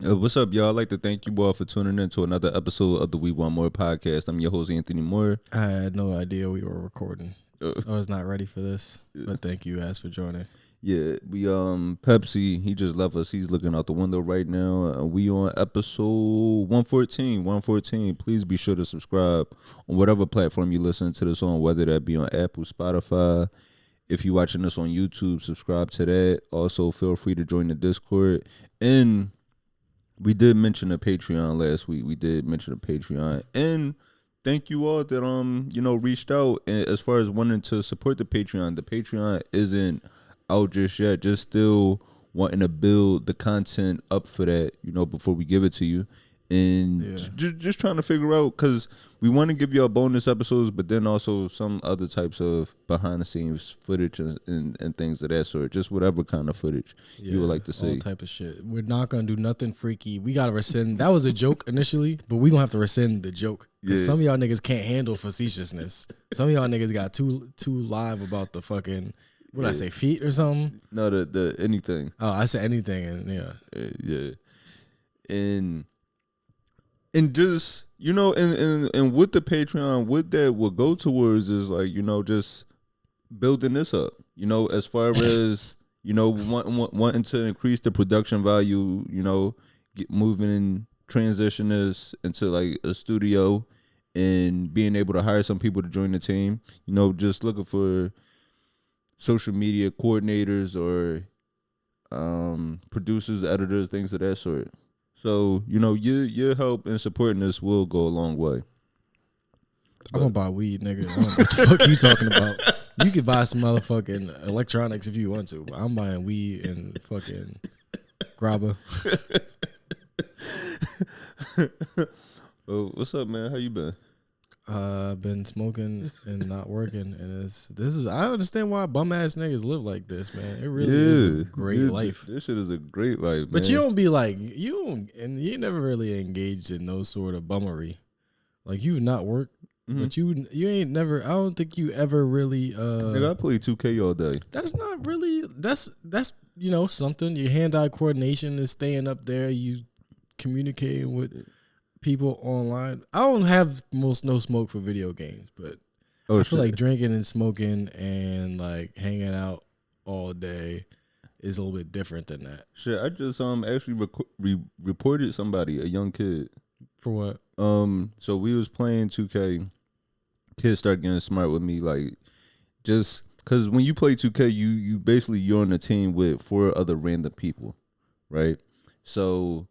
What's up, y'all? I'd like to thank you all for tuning in to another episode of the We Want More podcast. I'm your host, Anthony Moore. I had no idea we were recording. Uh, I was not ready for this, but thank you guys for joining. Yeah, we Pepsi, he just left us. He's looking out the window right now. We on episode 114. Please be sure to subscribe on whatever platform you listen to this on, whether that be on Apple, Spotify. If you're watching this on YouTube, subscribe to that. Also, feel free to join the Discord. And we did mention the Patreon last week. And thank you all that reached out and as far as wanting to support the Patreon. The Patreon isn't out just yet. Just still wanting to build the content up for that, before we give it to you. And just trying to figure out, because we want to give y'all bonus episodes, but then also some other types of behind the scenes footage and things of that sort. Just whatever kind of footage you would like to see. All type of shit. We're not going to do nothing freaky. We got to rescind. That was a joke initially, but we going to have to rescind the joke. Because some of y'all niggas can't handle facetiousness. Some of y'all niggas got too live about the fucking, what did I say, feet or something? No, the anything. Oh, I said anything, and Yeah. And just, and with the Patreon, what that will go towards is like, just building this up, as far as, wanting to increase the production value, get moving and transition this into like a studio and being able to hire some people to join the team, just looking for social media coordinators or producers, editors, things of that sort. So, your help in supporting this will go a long way. I'm gonna buy weed, nigga. I don't know what the fuck you talking about. You could buy some motherfucking electronics if you want to, but I'm buying weed and fucking grabber. Oh, what's up, man? How you been? I've been smoking and not working, and I understand why bum ass niggas live like this, man. It really is a great life. This shit is a great life, man. But you don't be like you never really engaged in no sort of bummery. Like you've not worked, but you ain't never. I don't think you ever really. Nigga, I play 2K all day. That's not really. That's something. Your hand-eye coordination is staying up there. You communicating with people online. I don't have no smoke for video games, but I feel like drinking and smoking and like hanging out all day is a little bit different than that. Shit, I just actually reported somebody, a young kid. For what? So we was playing 2K. Kids start getting smart with me, like just because when you play 2K, you basically you're on a team with 4 other random people, right? So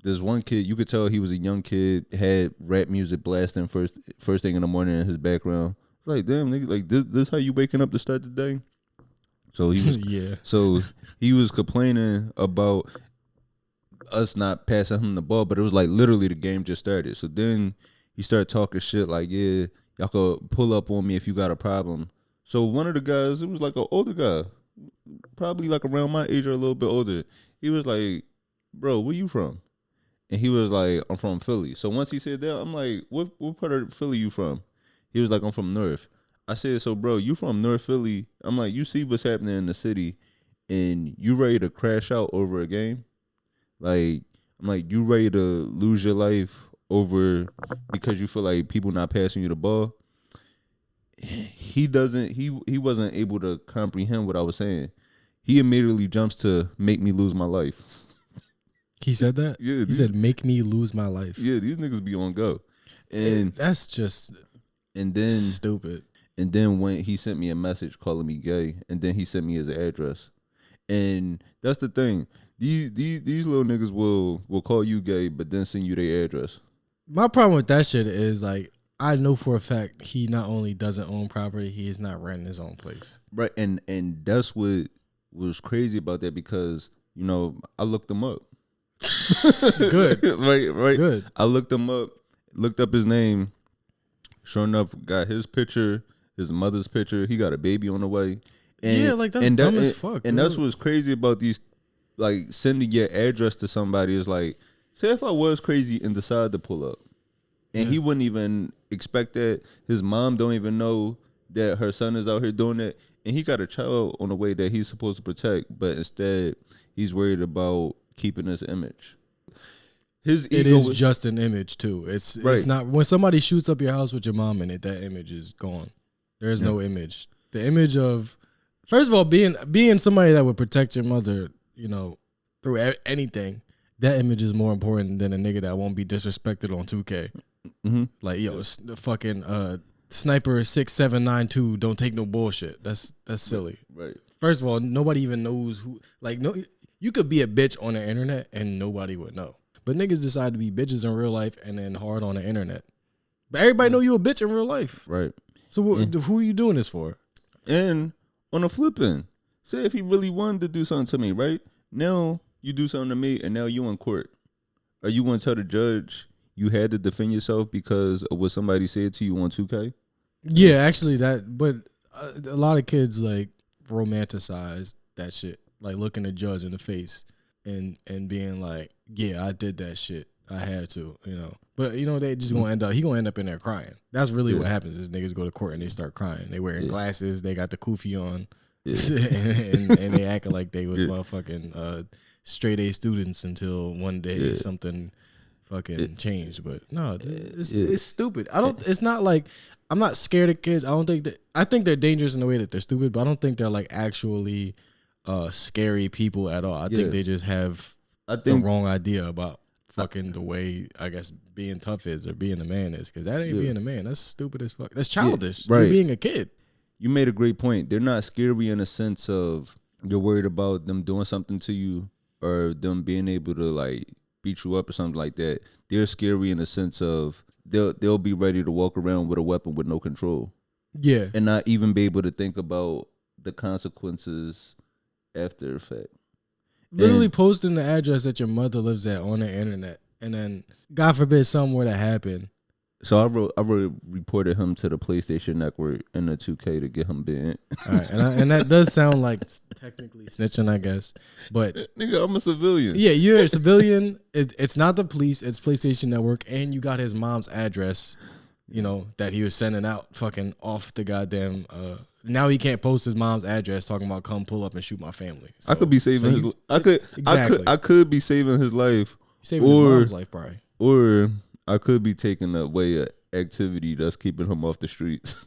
there's one kid, you could tell he was a young kid, had rap music blasting first thing in the morning in his background. It's like, damn, nigga, like this how you waking up to start the day? So he was So he was complaining about us not passing him the ball, but it was like literally the game just started. So then he started talking shit like, yeah, y'all could pull up on me if you got a problem. So one of the guys, it was like an older guy, probably like around my age or a little bit older. He was like, bro, where you from? And he was like, I'm from Philly. So once he said that, I'm like, what part of Philly you from? He was like, I'm from North. I said, so bro, you from North Philly? I'm like, you see what's happening in the city and you ready to crash out over a game? Like, I'm like, you ready to lose your life over because you feel like people not passing you the ball? He wasn't able to comprehend what I was saying. He immediately jumps to make me lose my life. He said that? Yeah. He said, make me lose my life. Yeah, these niggas be on go. And that's just stupid. And then when he sent me a message calling me gay, and then he sent me his address. And that's the thing. These little niggas will call you gay, but then send you their address. My problem with that shit is like, I know for a fact he not only doesn't own property, he is not renting his own place. Right, and that's what was crazy about that because, I looked him up. Good. Right. Good. I looked him up, looked up his name. Sure enough, got his picture, his mother's picture. He got a baby on the way. And, that's dumb as fuck. And that's what's crazy about these, like, sending your address to somebody is like, say if I was crazy and decided to pull up, and he wouldn't even expect that. His mom don't even know that her son is out here doing that, and he got a child on the way that he's supposed to protect, but instead he's worried about keeping his image. His it ego is just an image too. It's not when somebody shoots up your house with your mom in it, that image is gone. There is no image. The image of, first of all, being somebody that would protect your mother, through anything. That image is more important than a nigga that won't be disrespected on 2K. Mm-hmm. Like, the fucking sniper 6792 don't take no bullshit. That's silly. Right. First of all, nobody even knows who. Like, no, you could be a bitch on the internet and nobody would know. But niggas decide to be bitches in real life and then hard on the internet. But everybody know you a bitch in real life. Right. So who are you doing this for? And on a flip end, say if he really wanted to do something to me, right? Now you do something to me and now you in court. Are you going to tell the judge you had to defend yourself because of what somebody said to you on 2K? Yeah, actually but a lot of kids like romanticize that shit. Like looking the judge in the face and being like, yeah, I did that shit. I had to, But they just gonna end up in there crying. That's really what happens is niggas go to court and they start crying. They wearing glasses, they got the kufi on, and they acting like they was motherfucking straight A students until one day something fucking changed. But no, it's stupid. It's not like I'm not scared of kids. I think they're dangerous in the way that they're stupid, but I don't think they're like actually scary people at all. I think they just have the wrong idea about fucking the way I guess being tough is or being a man is, because that ain't being a man. That's stupid as fuck. That's childish. Right. You're being a kid. You made a great point. They're not scary in a sense of you're worried about them doing something to you or them being able to like beat you up or something like that. They're scary in the sense of they'll be ready to walk around with a weapon with no control. Yeah. And not even be able to think about the consequences after effect. Literally posting the address that your mother lives at on the internet, and then God forbid something were to happen. So I reported him to the PlayStation Network and the 2K to get him banned. All right, and that does sound like technically snitching, I guess. But nigga, I'm a civilian. Yeah, you're a civilian. It's not the police. It's PlayStation Network, and you got his mom's address. That he was sending out fucking off the goddamn. Now he can't post his mom's address talking about come pull up and shoot my family. So, I could be saving his. I could be saving his life. Saving his mom's life, probably. Or I could be taking away an activity that's keeping him off the streets.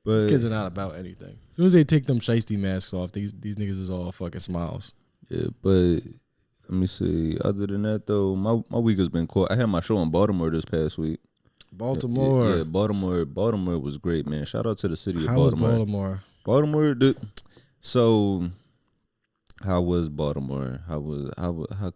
But these kids are not about anything. As soon as they take them shiesty masks off, these niggas is all fucking smiles. Yeah, but let me see. Other than that, though, my week has been cool. I had my show in Baltimore this past week. Baltimore. Yeah, Baltimore was great, man. Shout out to the city of How Baltimore. Was Baltimore? So how was Baltimore? How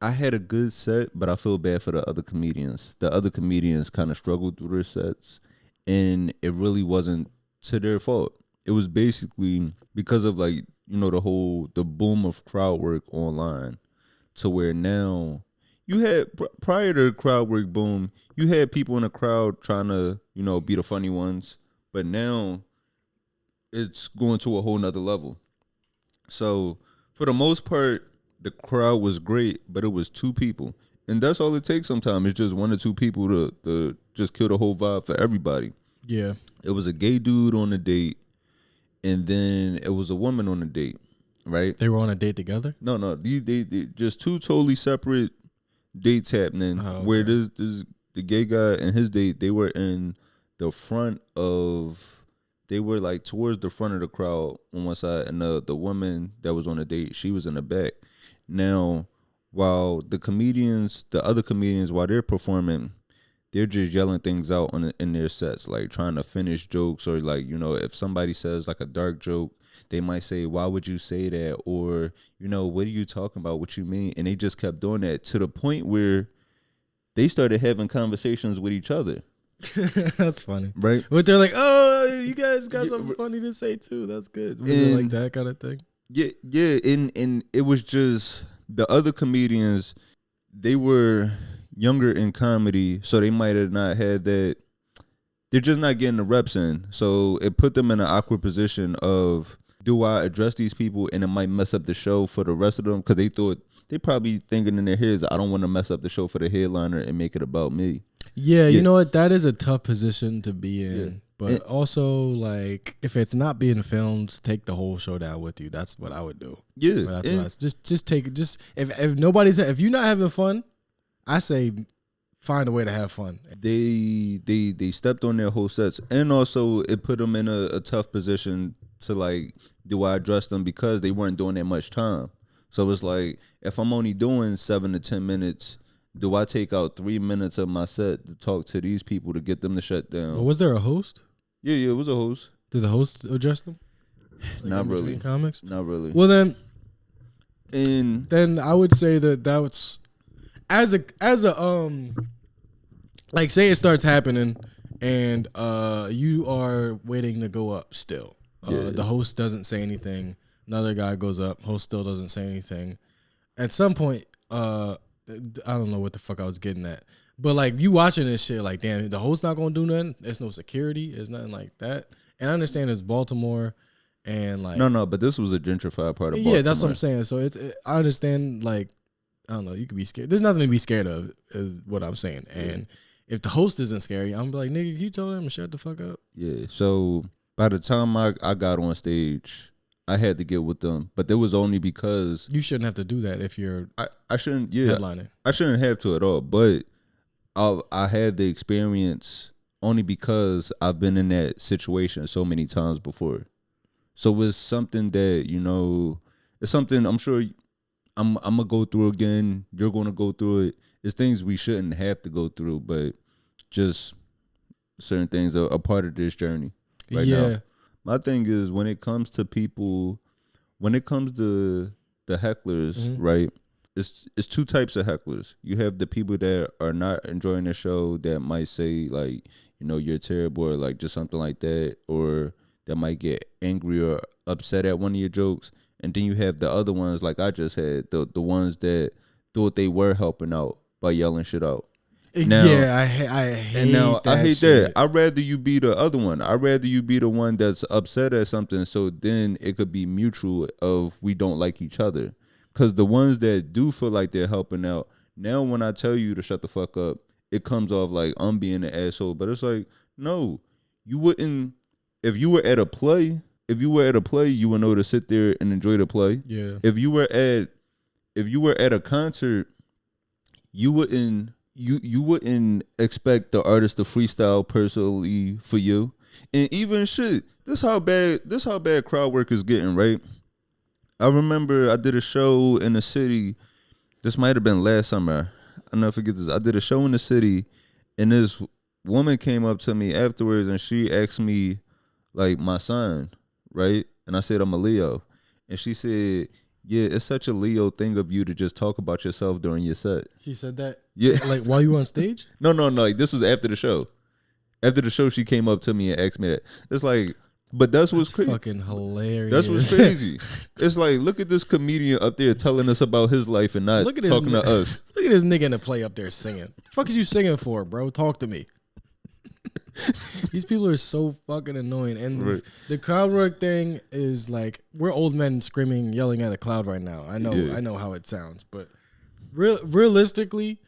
I had a good set, but I feel bad for the other comedians. The other comedians kind of struggled through their sets, and it really wasn't to their fault. It was basically because of like, the boom of crowd work online, to where now you had prior to the crowd work boom, you had people in the crowd trying to, be the funny ones, but now it's going to a whole nother level. So for the most part, the crowd was great, but it was two people. And that's all it takes sometimes. It's just one or two people to just kill the whole vibe for everybody. Yeah. It was a gay dude on the date, and then it was a woman on the date, right? They were on a date together? No. They just two totally separate dates happening, where this the gay guy and his date, they were in the front of, they were like towards the front of the crowd on one side, and the woman that was on the date, she was in the back. Now, while the other comedians, while they're performing, they're just yelling things out in their sets, like trying to finish jokes, or like, if somebody says like a dark joke, they might say, why would you say that? Or, what are you talking about? What you mean? And they just kept doing that to the point where they started having conversations with each other. That's funny. Right? But they're like, oh, you guys got something funny to say too. That's good. Was it like that kind of thing? Yeah. And it was just the other comedians, they were younger in comedy, so they might have not had that. They're just not getting the reps in. So it put them in an awkward position of, do I address these people and it might mess up the show for the rest of them? Because they probably thinking in their heads, I don't want to mess up the show for the headliner and make it about me. Yeah, you know what? That is a tough position to be in. But also, like, if it's not being filmed, take the whole show down with you. That's what I would do. Yeah, Just take it. Just if nobody's, if you're not having fun, I say find a way to have fun. They stepped on their whole sets, and also it put them in a tough position to like, do I address them because they weren't doing that much time? So it's like, if I'm only doing 7 to 10 minutes, do I take out 3 minutes of my set to talk to these people to get them to shut down? Well, was there a host? Yeah, it was a host. Did the host address them? Like Not really. Comics? Not really. Well, And then I would say that's as a like, say it starts happening and you are waiting to go up still. The host doesn't say anything. Another guy goes up. Host still doesn't say anything. At some point, I don't know what the fuck I was getting at. But, like, you watching this shit, like, damn, the host not going to do nothing. There's no security. There's nothing like that. And I understand it's Baltimore and, like... No, but this was a gentrified part of Baltimore. Yeah, that's what I'm saying. So, I understand, like, I don't know, you could be scared. There's nothing to be scared of, is what I'm saying. And if the host isn't scary, I'm like, nigga, can you tell them to shut the fuck up? Yeah, so by the time I got on stage, I had to get with them. But it was only because... You shouldn't have to do that if you're I shouldn't, headlining. I shouldn't have to at all, but... I had the experience only because I've been in that situation so many times before. So it's something that, you know, it's something I'm sure I'm going to go through again. You're going to go through it. It's things we shouldn't have to go through, but just certain things are a part of this journey right now. My thing is, when it comes to people, when it comes to the hecklers, right? It's two types of hecklers. You have the people that are not enjoying the show that might say, like, you know, you're terrible or like just something like that, or that might get angry or upset at one of your jokes. And then you have the other ones, like I just had, the ones that thought they were helping out by yelling shit out. Now, I hate and now that I hate shit. that. I'd rather you be the other one. I'd rather you be the one that's upset at something, so then it could be mutual of we don't like each other. Because the ones that do feel like they're helping out, now when I tell you to shut the fuck up, it comes off like I'm being an asshole. But it's like, no, you wouldn't. If you were at a play, you would know to sit there and enjoy the play. Yeah. If you were at a concert, you wouldn't expect the artist to freestyle personally for you. And even shit, this how bad crowd work is getting, right? I remember I did a show in the city. This might have been last summer. I'll never forget this. I did a show in the city, and this woman came up to me afterwards, and she asked me, like, my sign, right? And I said, I'm a Leo. And she said, yeah, it's such a Leo thing of you to just talk about yourself during your set. She said that? Yeah. Like, while you were on stage? No. Like, this was after the show. After the show, she came up to me and asked me that. It's like... But that's what's crazy. Fucking hilarious. That's what's crazy. It's like, look at this comedian up there telling us about his life and not talking to us. Look at this nigga in the play up there singing. The fuck is you singing for, bro? Talk to me. These people are so fucking annoying. And the crowd work thing is like, we're old men screaming, yelling at a cloud right now. I know how it sounds. But realistically,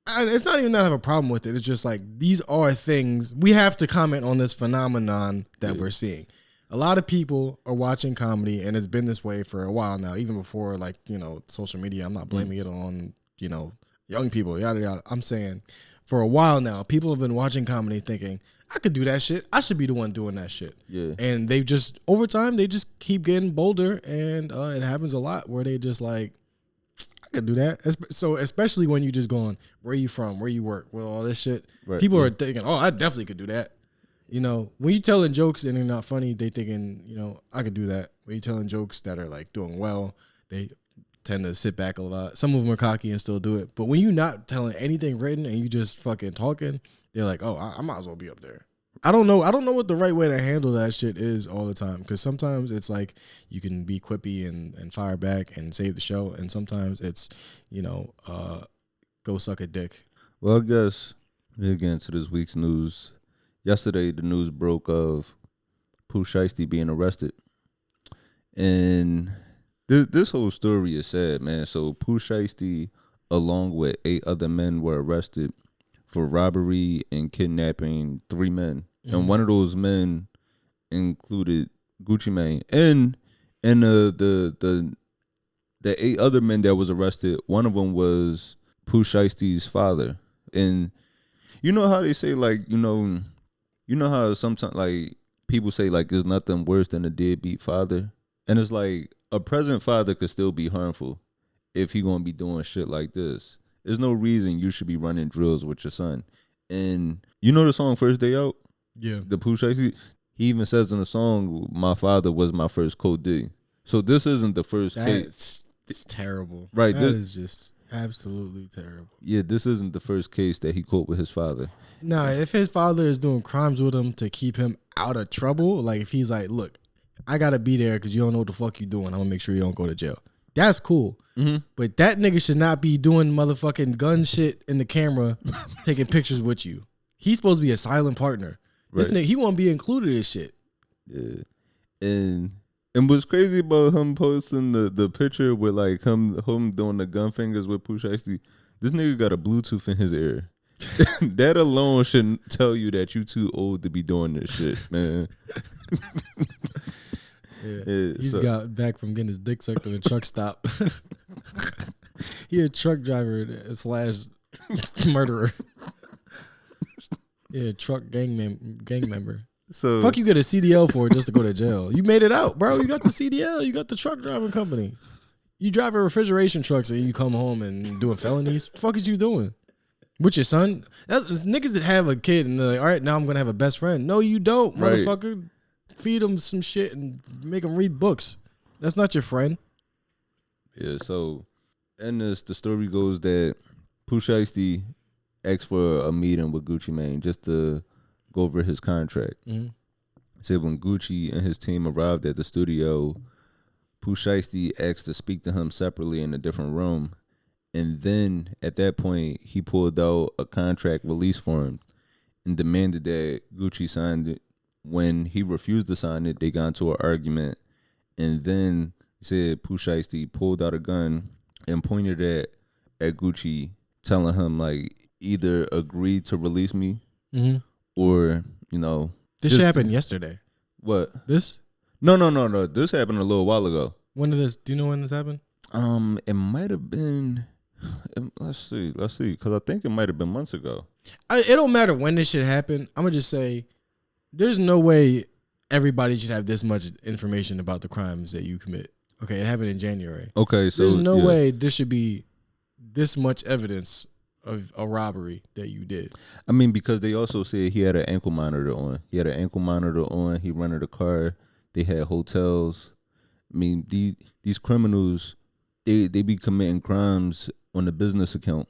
it's not even that I have a problem with it. It's just like, these are things we have to comment on, this phenomenon that we're seeing. A lot of people are watching comedy, and it's been this way for a while now, even before, like, you know, social media. I'm not blaming it on, you know, young people, yada yada. I'm saying for a while now, people have been watching comedy thinking, I could do that shit. I should be the one doing that shit. Yeah. And they've just, over time, they just keep getting bolder, and it happens a lot where they just like, could do that. So especially when you just going, where you from, where you work, well, all this shit. Right, people are thinking, oh, I definitely could do that. You know, when you telling jokes and they're not funny, they thinking, you know, I could do that. When you telling jokes that are like doing well, they tend to sit back a lot. Some of them are cocky and still do it. But when you're not telling anything written and you just fucking talking, they're like, oh, I might as well be up there. I don't know what the right way to handle that shit is all the time, because sometimes it's like you can be quippy and fire back and save the show, and sometimes it's, you know, go suck a dick. Well, I guess we'll get into this week's news. Yesterday, the news broke of Pooh Shiesty being arrested, and this whole story is sad, man. So Pooh Shiesty, along with 8 other men, were arrested for robbery and kidnapping 3 men, and one of those men included Gucci Mane and the 8 other men that was arrested. One of them was Pooh Shiesty's father, and you know how they say like you know how sometimes like people say like there's nothing worse than a deadbeat father, and it's like a present father could still be harmful if he gonna be doing shit like this. There's no reason you should be running drills with your son. And you know the song First Day Out? Yeah. The Pooh Shiesty? He even says in the song, my father was my first code D. So this isn't the first case. It's terrible. Right. That is just absolutely terrible. Yeah, this isn't the first case that he caught with his father. Nah, if his father is doing crimes with him to keep him out of trouble, like if he's like, look, I got to be there because you don't know what the fuck you doing. I'm going to make sure you don't go to jail. That's cool. Mm-hmm. But that nigga should not be doing motherfucking gun shit in the camera, taking pictures with you. He's supposed to be a silent partner. This nigga, he won't be included in shit. Yeah. And what's crazy about him posting the picture with like him doing the gun fingers with Pooh Shiesty, this nigga got a Bluetooth in his ear. That alone shouldn't tell you that you too old to be doing this shit, man. Yeah. He's got back from getting his dick sucked at a truck stop. He a truck driver / murderer. Yeah, truck gang member. So fuck you get a CDL for just to go to jail. You made it out, bro. You got the CDL. You got the truck driving company. You drive a refrigeration trucks and you come home and doing felonies. What the fuck is you doing? With your son? That's niggas that have a kid and they're like, all right, now I'm gonna have a best friend. No, you don't, motherfucker. Right. Feed him some shit and make him read books. That's not your friend. Yeah, so and the story goes that Pooh Shiesty asked for a meeting with Gucci Mane just to go over his contract. Mm-hmm. Said when Gucci and his team arrived at the studio, Pooh Shiesty asked to speak to him separately in a different room. And then at that point, he pulled out a contract release form and demanded that Gucci signed it. When he refused to sign it, they got into an argument. And then he said Pooh Shiesty pulled out a gun and pointed at Gucci, telling him like either agree to release me or, you know. This shit happened yesterday. What? This? No. This happened a little while ago. When did this? Do you know when this happened? It might have been. Let's see, because I think it might have been months ago. It don't matter when this shit happened. I'm gonna just say, there's no way everybody should have this much information about the crimes that you commit. Okay, it happened in January. Okay, so there's no way there should be this much evidence of a robbery that you did. I mean, because they also said he had an ankle monitor on. He rented a car. They had hotels. I mean, these criminals, they be committing crimes on the business account.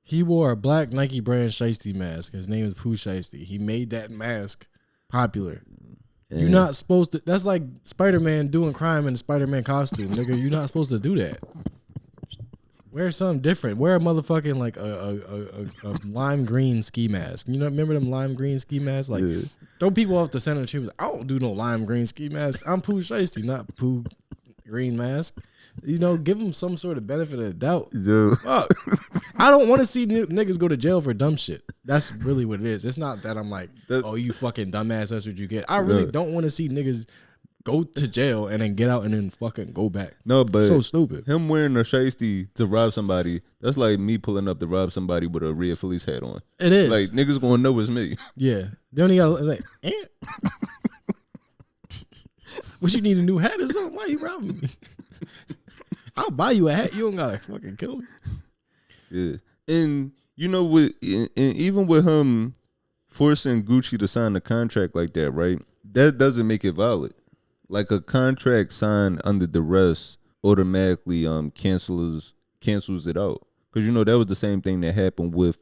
He wore a black Nike brand Shiesty mask. His name is Pooh Shiesty. He made that mask popular. And you're not supposed to. That's like Spider-Man doing crime in a Spider-Man costume, nigga. You're not supposed to do that. Wear something different. Wear a motherfucking like a lime green ski mask. You know, remember them lime green ski masks? Like throw people off the center of the street. I don't do no lime green ski mask. I'm Pooh Shiesty, not Pooh green mask. You know, give them some sort of benefit of the doubt. Fuck. I don't want to see niggas go to jail for dumb shit. That's really what it is. It's not that I'm like, oh, you fucking dumbass, that's what you get. I really don't want to see niggas go to jail and then get out and then fucking go back. No, but so stupid. Him wearing a Shiesty to rob somebody, that's like me pulling up to rob somebody with a Red Phillies hat on. It is. Like, niggas gonna know it's me. Yeah. They only gotta like, what, you need a new hat or something? Why you robbing me? I'll buy you a hat. You don't gotta fucking kill me. Yeah. And you know, even with him forcing Gucci to sign a contract like that, right? That doesn't make it valid. Like a contract signed under duress automatically cancels it out. Because you know that was the same thing that happened with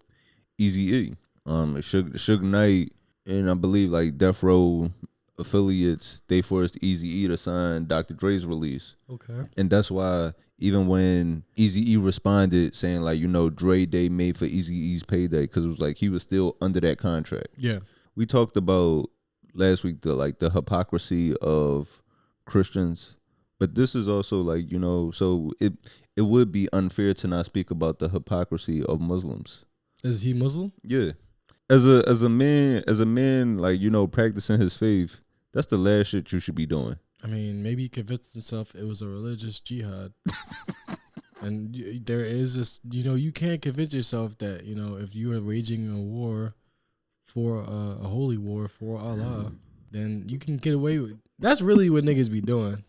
Eazy-E. Suge Knight and I believe like Death Row affiliates, they forced Eazy-E to sign Dr. Dre's release. Okay. And that's why even when Eazy-E responded saying like, you know, Dre Day made for Eazy-E's payday, because it was like he was still under that contract. Yeah. We talked about last week the hypocrisy of Christians, but this is also like, you know, so it would be unfair to not speak about the hypocrisy of Muslims. Is he Muslim? Yeah. As a man, like, you know, practicing his faith, that's the last shit you should be doing. I mean, maybe he convinced himself it was a religious jihad. And there is this, you know, you can't convince yourself that, you know, if you are waging a war for a holy war for Allah, then you can get away with. That's really what niggas be doing.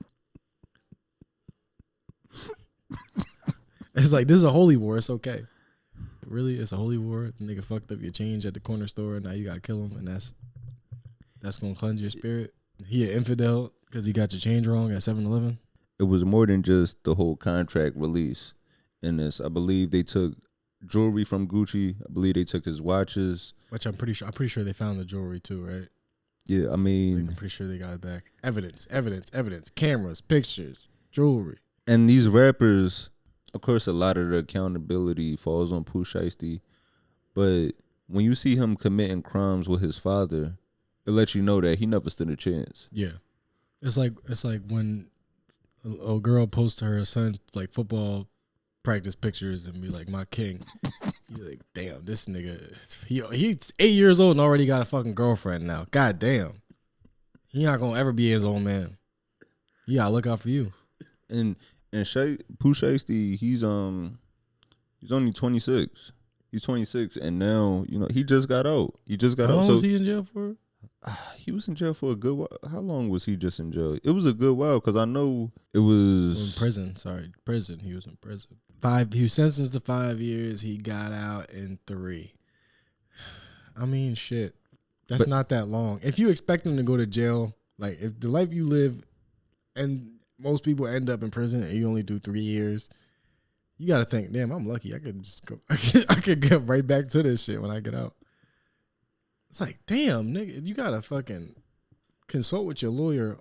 It's like, this is a holy war. It's okay. Really, it's a holy war. The nigga fucked up your change at the corner store. Now you gotta kill him, and that's gonna cleanse your spirit. He an infidel because he got your change wrong at 7-Eleven. It was more than just the whole contract release in this. I believe they took jewelry from Gucci. I believe they took his watches. Which I'm pretty sure they found the jewelry too, right? Yeah, I mean, I'm pretty sure they got it back. Evidence, cameras, pictures, jewelry. And these rappers, of course, a lot of the accountability falls on Pooh Shiesty. But when you see him committing crimes with his father, it lets you know that he never stood a chance. Yeah. It's like when a girl posts her son like football practice pictures and be like, my king. You're like, damn, this nigga, he's 8 years old and already got a fucking girlfriend now. God damn. He not gonna ever be his own man. You gotta look out for you. And Pooh Shiesty, he's only 26. He's 26, and now, you know, he just got out. How long was he in jail for? He was in jail for a good while. How long was he just in jail? It was a good while, because I know it was... In prison. He was in prison. He was sentenced to 5 years. He got out in 3. I mean, shit. That's not that long. If you expect him to go to jail, like, if the life you live, and most people end up in prison and you only do 3 years, you got to think, damn, I'm lucky. I could just go. I could get right back to this shit when I get out. It's like, damn, nigga, you got to fucking consult with your lawyer.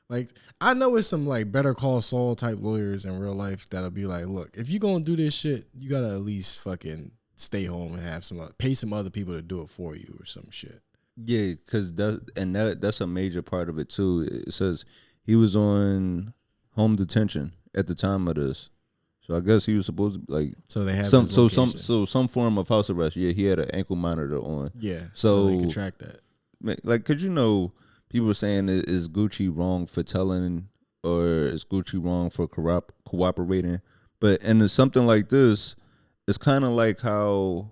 Like, I know it's some, like, Better Call Saul type lawyers in real life that'll be like, look, if you going to do this shit, you got to at least fucking stay home and have pay some other people to do it for you or some shit. Yeah, because that's a major part of it, too. It says he was on home detention at the time of this. So I guess he was supposed to, like, so they have some form of house arrest. Yeah, he had an ankle monitor on. Yeah, so they can track that. Like, could you know, people were saying, is Gucci wrong for telling, or is Gucci wrong for cooperating? But in something like this, it's kind of like how,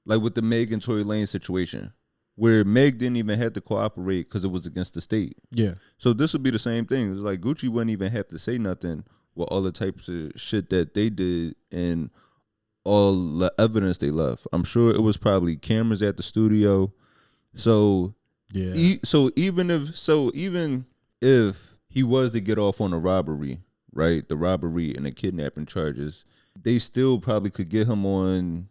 like with the Meg and Tory Lanez situation, where Meg didn't even have to cooperate because it was against the state. Yeah. So this would be the same thing. It's like Gucci wouldn't even have to say nothing with all the types of shit that they did and all the evidence they left. I'm sure it was probably cameras at the studio. So yeah. Even if he was to get off on a robbery, right, the robbery and the kidnapping charges, they still probably could get him on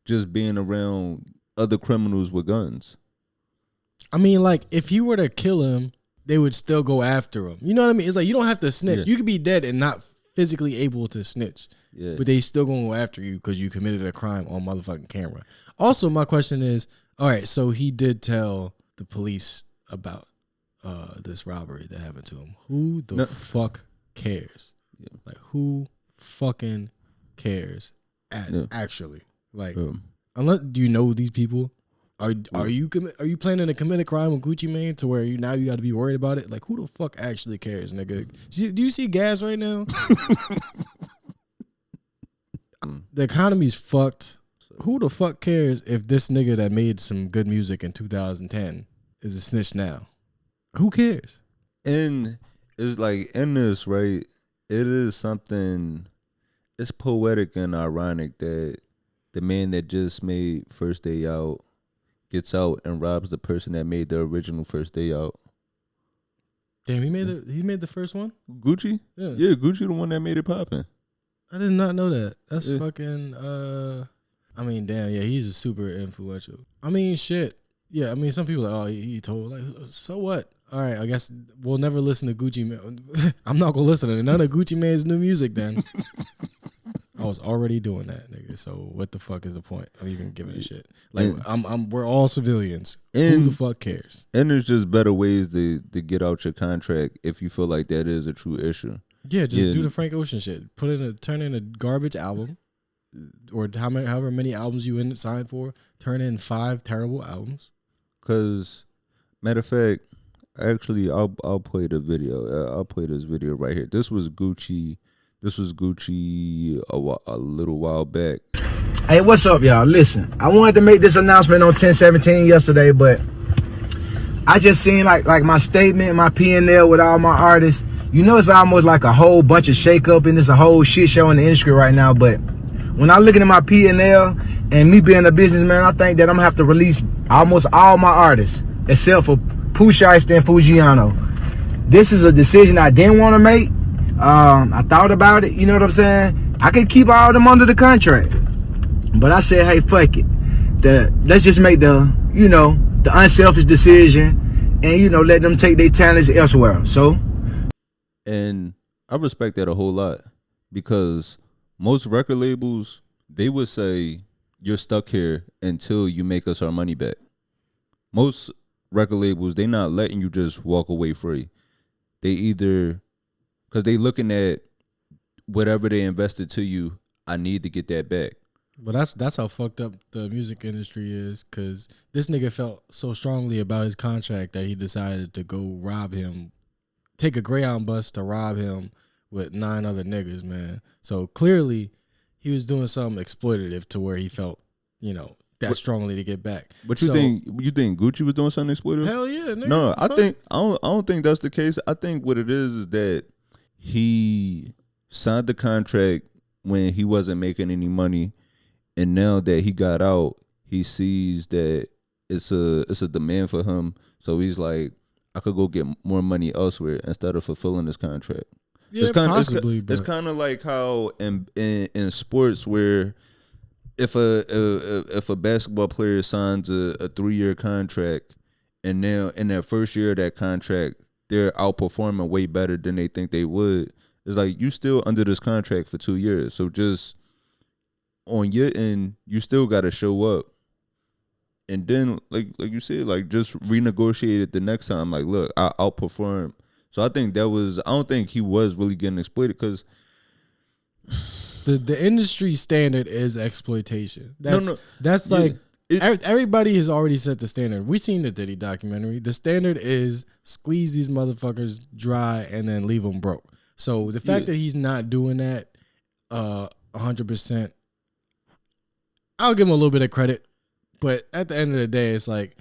just being around other criminals with guns. I mean, like, if you were to kill him, they would still go after him. You know what I mean? It's like, you don't have to snitch. Yeah. You could be dead and not physically able to snitch. Yeah. But they still gonna go after you because you committed a crime on motherfucking camera. Also, my question is, all right, so he did tell the police about this robbery that happened to him. Who the fuck cares? Yeah. Like, who fucking cares? Actually, like, unless, do you know these people? Are you planning to commit a crime with Gucci Mane to where you got to be worried about it? Like, who the fuck actually cares, nigga? Do you see gas right now? The economy's fucked. Who the fuck cares if this nigga that made some good music in 2010 is a snitch now? Who cares? And it's like, in this, right, it is something, it's poetic and ironic that the man that just made First Day Out gets out and robs the person that made the original First Day Out. Damn, he made the first one? Gucci? Yeah, Gucci the one that made it poppin'. I did not know that. That's fucking I mean, damn, yeah, he's super influential. I mean, shit. Yeah, I mean, some people are like, oh, he told, like, so what? All right, I guess we'll never listen to Gucci Mane. I'm not gonna listen to none of Gucci Mane's new music then. I was already doing that, nigga. So what the fuck is the point of even giving a shit? Like, we're all civilians. Who the fuck cares? And there's just better ways to get out your contract if you feel like that is a true issue. Yeah, just do the Frank Ocean shit. Turn in a garbage album, or however many albums you signed for, turn in 5 terrible albums. Cause matter of fact, actually, I'll play the video. I'll play this video right here. This was Gucci a little while back. Hey, what's up, y'all? Listen, I wanted to make this announcement on 10/17 yesterday, but I just seen like my statement, my P&L with all my artists. You know, it's almost like a whole bunch of shake-up and it's a whole shit show in the industry right now. But when I'm looking at my P&L and me being a businessman, I think that I'm gonna have to release almost all my artists except for Pooh Shiesty and Fujiano. This is a decision I didn't want to make. I thought about it, you know what I'm saying? I could keep all of them under the contract. But I said, hey, fuck it. Let's just make the unselfish decision and, let them take their talents elsewhere. So. And I respect that a whole lot because most record labels, they would say, you're stuck here until you make us our money back. Most record labels, they not letting you just walk away free. They either, because they looking at whatever they invested to you, I need to get that back. But that's how fucked up the music industry is, because this nigga felt so strongly about his contract that he decided to go rob him, take a Greyhound bus to rob him with 9 other niggas, man. So clearly he was doing something exploitative to where he felt, that strongly to get back. But you think Gucci was doing something exploitative? Hell yeah, nigga. No, I don't think that's the case. I think what it is that he signed the contract when he wasn't making any money. And now that he got out, he sees that it's a demand for him. So he's like, I could go get more money elsewhere instead of fulfilling this contract. Yeah, possibly. It's kind of like how in sports where if a basketball player signs a 3-year contract and now in that first year of that contract they're outperforming way better than they think they would, it's like you still under this contract for 2 years. So just on your end, you still got to show up, and then like you said, like just renegotiate it the next time. Like, look, I outperform. So I think I don't think he was really getting exploited because the industry standard is exploitation. That's yeah, like everybody has already set the standard. We seen the Diddy documentary. The standard is squeeze these motherfuckers dry and then leave them broke. So the fact that he's not doing that 100%. I'll give him a little bit of credit, but at the end of the day, it's like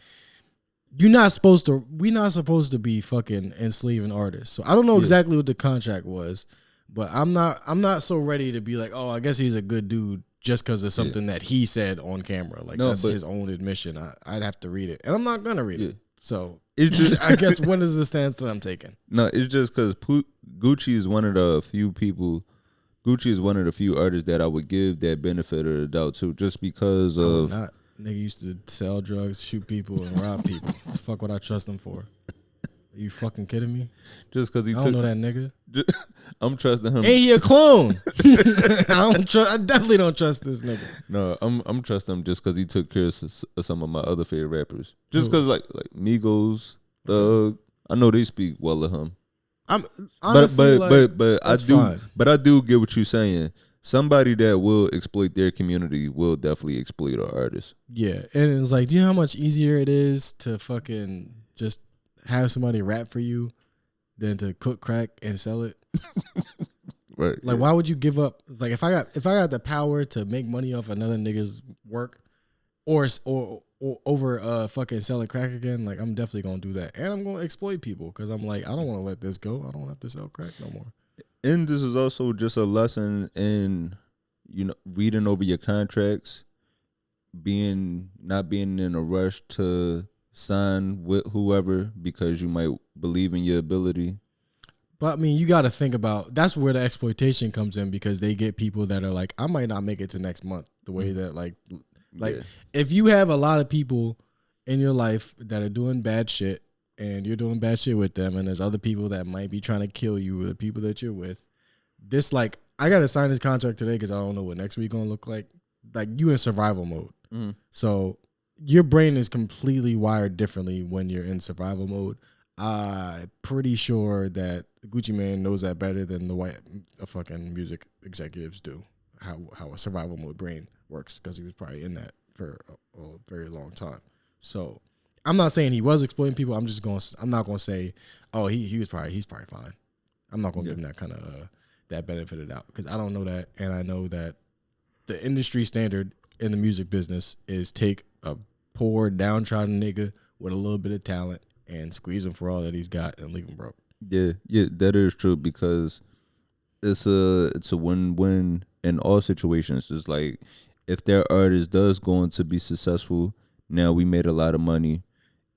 we're not supposed to be fucking enslaving artists. So I don't know exactly what the contract was, but I'm not so ready to be like, oh, I guess he's a good dude just because of something that he said on camera. Like that's his own admission. I'd have to read it, and I'm not gonna read it. So it's just, I guess, what is the stance that I'm taking? No, it's just because Gucci is one of the few people. Gucci is one of the few artists that I would give that benefit of the doubt to, just because of. Not. Nigga used to sell drugs, shoot people, and rob people. What the fuck would I trust him for? Are you fucking kidding me? Just because I don't know that nigga. I'm trusting him. Ain't he a clone? I definitely don't trust this nigga. No, I'm trusting him just because he took care of some of my other favorite rappers. Just because like Migos, Thug, I know they speak well of him. I'm honestly but I do fine. But I do get what you're saying. Somebody that will exploit their community will definitely exploit our artists. Yeah, and it's like, do you know how much easier it is to fucking just have somebody rap for you than to cook crack and sell it? Right. Like, why would you give up? It's like if I got the power to make money off another nigga's work, or over fucking selling crack again, like I'm definitely gonna do that, and I'm gonna exploit people because I'm like, I don't want to let this go. I don't have to sell crack no more. And this is also just a lesson in, reading over your contracts, not being in a rush to sign with whoever because you might believe in your ability. But I mean, you got to think about, that's where the exploitation comes in, because they get people that are like, I might not make it to next month. The way that like if you have a lot of people in your life that are doing bad shit, and you're doing bad shit with them, and there's other people that might be trying to kill you, or the people that you're with. This, like, I got to sign this contract today because I don't know what next week going to look like. Like, you in survival mode. Mm. So your brain is completely wired differently when you're in survival mode. I'm pretty sure that Gucci Mane knows that better than the white fucking music executives do. how a survival mode brain works, because he was probably in that for a very long time. So I'm not saying he was exploiting people. I'm not gonna say, oh, he's probably fine. I'm not gonna give him that kind of that benefit of the doubt, because I don't know that, and I know that the industry standard in the music business is take a poor, downtrodden nigga with a little bit of talent and squeeze him for all that he's got and leave him broke. Yeah, that is true, because it's a win-win in all situations. It's like, if their artist does go on to be successful, now we made a lot of money.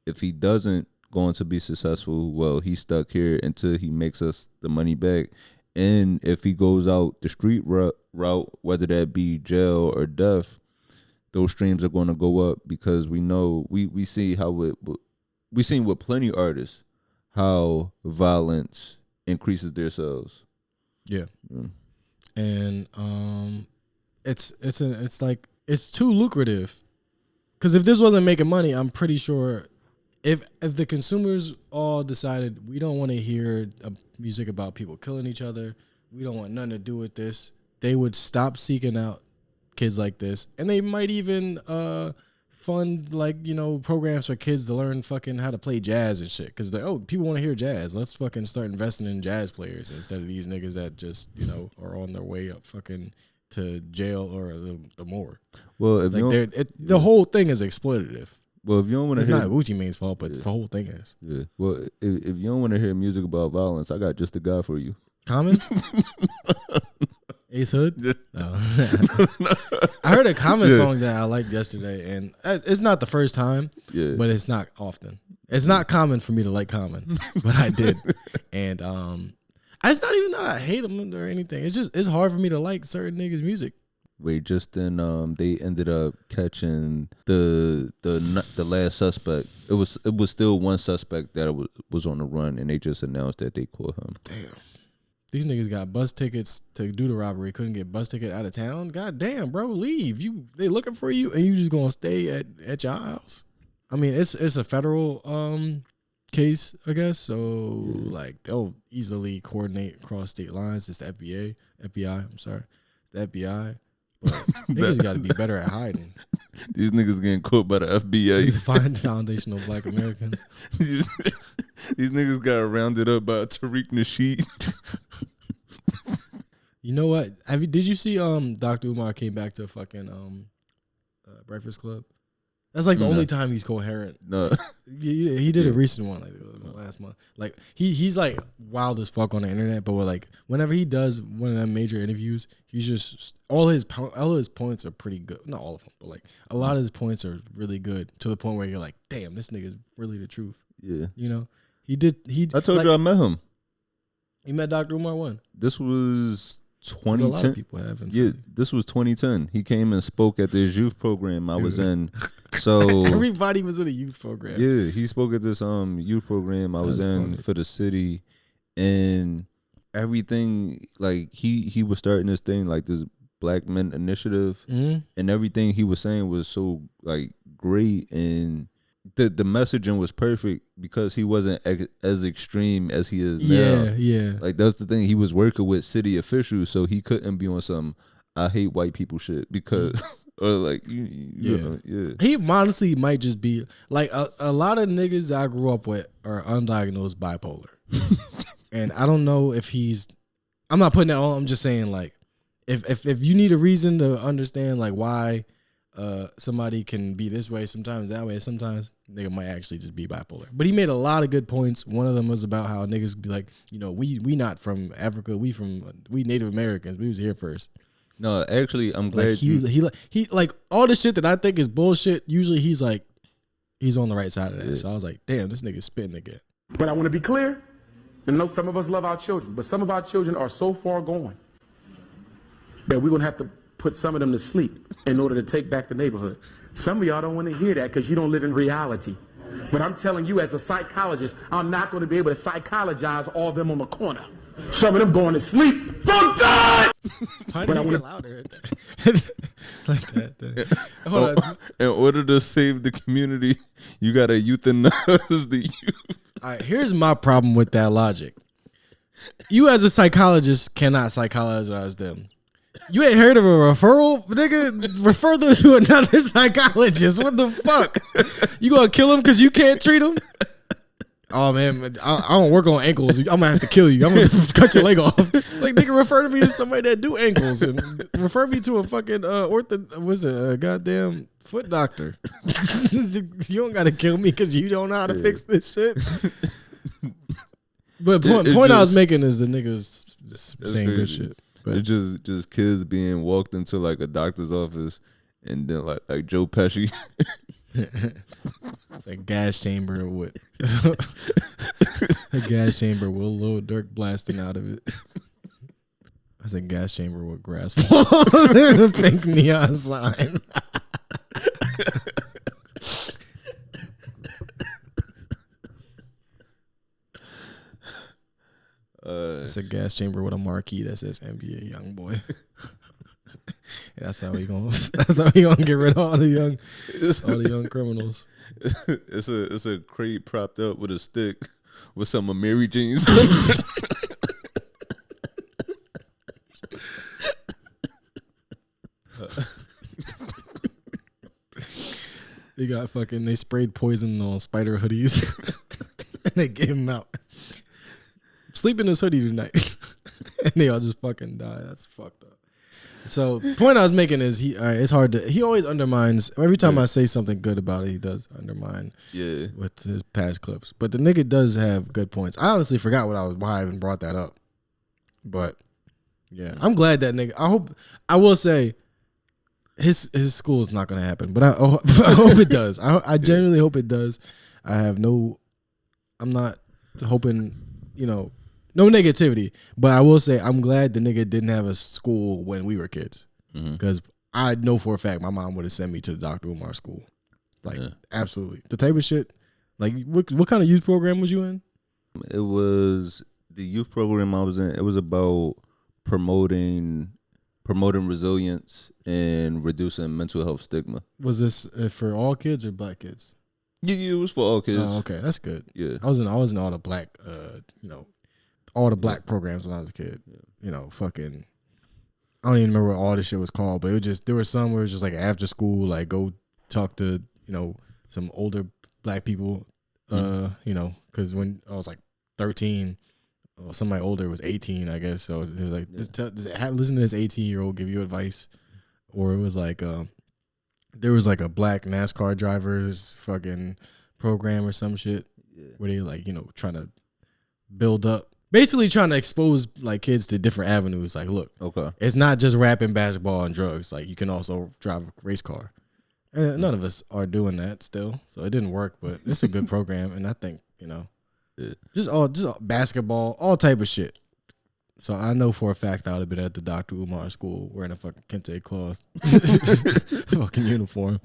If he doesn't go on to be successful, well, he's stuck here until he makes us the money back. And if he goes out the street route, whether that be jail or death, those streams are going to go up, because we know we see how we seen with plenty of artists how violence increases their sales. Yeah. And it's like, it's too lucrative, because if this wasn't making money, I'm pretty sure if the consumers all decided we don't want to hear music about people killing each other, we don't want nothing to do with this, they would stop seeking out kids like this, and they might even fund, like, you know, programs for kids to learn fucking how to play jazz and shit, because oh, people want to hear jazz, let's fucking start investing in jazz players instead of these niggas that just, you know, are on their way up fucking to jail or the morgue. Well, if like the whole thing is exploitative. Well, if you don't want to hear, it's not Gucci Mane's fault, but the whole thing is. Yeah. Well, if you don't want to hear music about violence, I got just a guy for you. Common? Ace Hood? No. I heard a Common song that I liked yesterday, and it's not the first time, but it's not often. It's not common for me to like Common, but I did. And it's not even that I hate him or anything. It's just, it's hard for me to like certain niggas' music. Wait, just then they ended up catching the last suspect. It was still one suspect that was on the run, and they just announced that they caught him. Damn. These niggas got bus tickets to do the robbery. Couldn't get bus ticket out of town. God damn, bro, leave. They looking for you, and you just gonna stay at your house. I mean, it's a federal case, I guess. So like, they'll easily coordinate across state lines. It's the FBI. I'm sorry, it's the FBI. But niggas got to be better at hiding. These niggas getting caught by the FBI. These fine foundational Black Americans. These niggas got rounded up by Tariq Nasheed. You know what? Did you see Dr. Umar came back to fucking Breakfast Club? That's like the only time he's coherent. No, he did a recent one like last month. Like he's like wild as fuck on the internet, but like whenever he does one of them major interviews, he's just all his points are pretty good. Not all of them, but like a lot of his points are really good, to the point where you're like, damn, this nigga's really the truth. Yeah, you know, I told you I met him. You met Dr. Umar when? This was 2010. A lot of people have. Yeah, this was 2010. He came and spoke at this youth program I was in. So everybody was in a youth program. Yeah, he spoke at this youth program I was in for the city, and everything, like he was starting this thing like this Black Men Initiative, and everything he was saying was so like great, and the messaging was perfect because he wasn't as extreme as he is now. Yeah. Like that's the thing. He was working with city officials, so he couldn't be on some I hate white people shit because or like you know. He honestly might just be like a lot of niggas I grew up with are undiagnosed bipolar, and I don't know if he's. I'm not putting that on. I'm just saying like if you need a reason to understand like why. Somebody can be this way, sometimes that way, sometimes nigga might actually just be bipolar. But he made a lot of good points. One of them was about how niggas be like, you know, we not from Africa, we Native Americans. We was here first. No, actually, I'm glad like he like all the shit that I think is bullshit. Usually he's on the right side of that. Yeah. So I was like, damn, this nigga's spitting again. But I want to be clear. I know some of us love our children, but some of our children are so far gone that we're gonna have to put some of them to sleep in order to take back the neighborhood. Some of y'all don't want to hear that because you don't live in reality. But I'm telling you, as a psychologist, I'm not going to be able to psychologize all of them on the corner. Some of them going to sleep from God. Why do you get louder like that? Hold on. In order to save the community, you got to euthanize the youth. All right, here's my problem with that logic. You as a psychologist cannot psychologize them. You ain't heard of a referral, nigga? Refer them to another psychologist. What the fuck? You gonna kill him because you can't treat him? Oh man, I don't work on ankles. I'm gonna have to kill you. I'm gonna cut your leg off. Like nigga, refer me to somebody that do ankles and refer me to a fucking a goddamn foot doctor. You don't gotta kill me because you don't know how to fix this shit. But point I was making is the niggas saying good shit. But it's just kids being walked into like a doctor's office, and then like Joe Pesci. It's a gas chamber with a gas chamber with a little dirt blasting out of it. That's a gas chamber with grass falls and a pink neon sign. It's a gas chamber with a marquee that says NBA Youngboy. That's how we gonna get rid of all the young criminals. It's a crate propped up with a stick with some Amiri jeans. They sprayed poison on spider hoodies and they gave him out. Sleep in this hoodie tonight. And they all just fucking die. That's fucked up. So the point I was making is it's hard to, he always undermines every time I say something good about it, he does undermine with his past clips. But the nigga does have good points. I honestly forgot why I even brought that up. But yeah, I'm glad that nigga, I will say his school is not gonna happen, but I hope it does. I genuinely hope it does. I'm not hoping, no negativity, but I will say I'm glad the nigga didn't have a school when we were kids, because I know for a fact my mom would have sent me to the Dr. Umar school, absolutely. The type of shit, like what kind of youth program was you in? It was the youth program I was in. It was about promoting resilience and reducing mental health stigma. Was this for all kids or black kids? Yeah, it was for all kids. Oh, okay, that's good. Yeah, I was in all the black, all the black programs when I was a kid. Fucking, I don't even remember what all this shit was called, but there were some where it was just like after school, like go talk to, some older black people, because when I was like 13, somebody older was 18, I guess. So it was like, listen to this 18-year-old give you advice. Or it was like, there was like a black NASCAR driver's fucking program or some shit where they like, trying to build up. Basically trying to expose like kids to different avenues. Like, look, it's not just rapping, basketball, and drugs. Like, you can also drive a race car. And none of us are doing that still, so it didn't work. But it's a good program, and I think just all basketball, all type of shit. So I know for a fact I would have been at the Dr. Umar school wearing a fucking kente cloth, fucking uniform.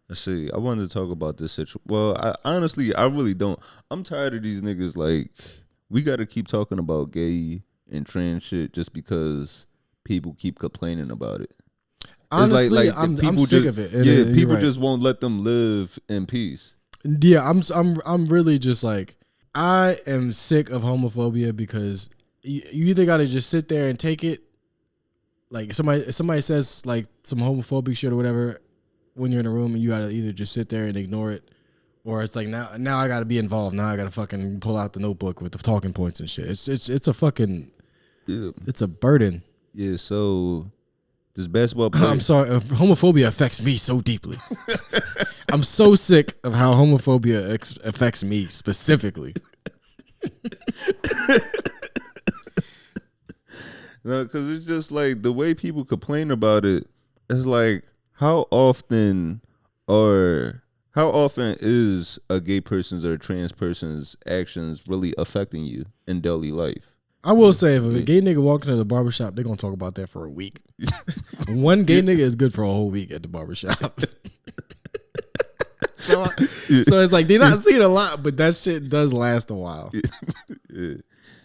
Let's see. I wanted to talk about this situation. Well, I really don't. I'm tired of these niggas. Like, we got to keep talking about gay and trans shit just because people keep complaining about it. Honestly, I'm sick of it. People just won't let them live in peace. Yeah, I'm really just like, I am sick of homophobia because you either got to just sit there and take it. Like somebody says like some homophobic shit or whatever when you're in a room, and you got to either just sit there and ignore it, or it's like now I got to be involved. Now I got to fucking pull out the notebook with the talking points and shit. It's a fucking it's a burden. Yeah. So this basketball player, I'm sorry, homophobia affects me so deeply. I'm so sick of how homophobia affects me specifically. No, because it's just like the way people complain about it. It's like how often is a gay person's or a trans person's actions really affecting you in daily life? I will say, if a gay nigga walks into the barbershop, they're gonna talk about that for a week. One gay nigga is good for a whole week at the barbershop. So it's like they're not seeing a lot, but that shit does last a while. Yeah.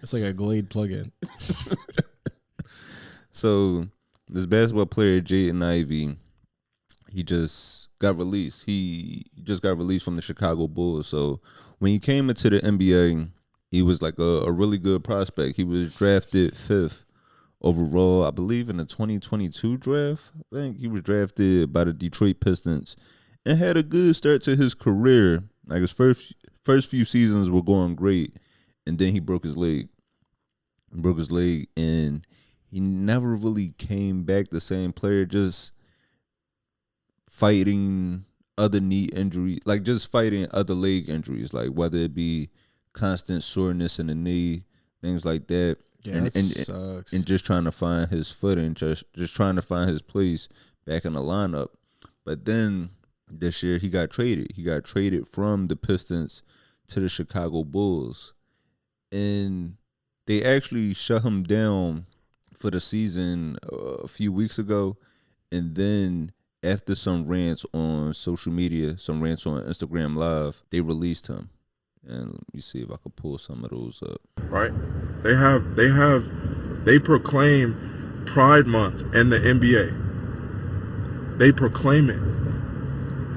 It's like a Glade plug-in. So this basketball player, Jaden Ivey, he just got released. He just got released from the Chicago Bulls. So when he came into the NBA, he was like a really good prospect. He was drafted 5th overall. I believe in the 2022 draft. I think he was drafted by the Detroit Pistons and had a good start to his career. Like his first few seasons were going great, and then he broke his leg. And he never really came back the same player. Just fighting other knee injuries, like just fighting other leg injuries, like whether it be constant soreness in the knee, things like that. Yeah, that sucks. And just trying to find his footing, just trying to find his place back in the lineup. But then this year he got traded. He got traded from the Pistons to the Chicago Bulls. And they actually shut him down for the season a few weeks ago. And then after some rants on social media, some rants on Instagram Live, they released him. And let me see if I can pull some of those up. Right? They proclaim Pride Month in the NBA. They proclaim it.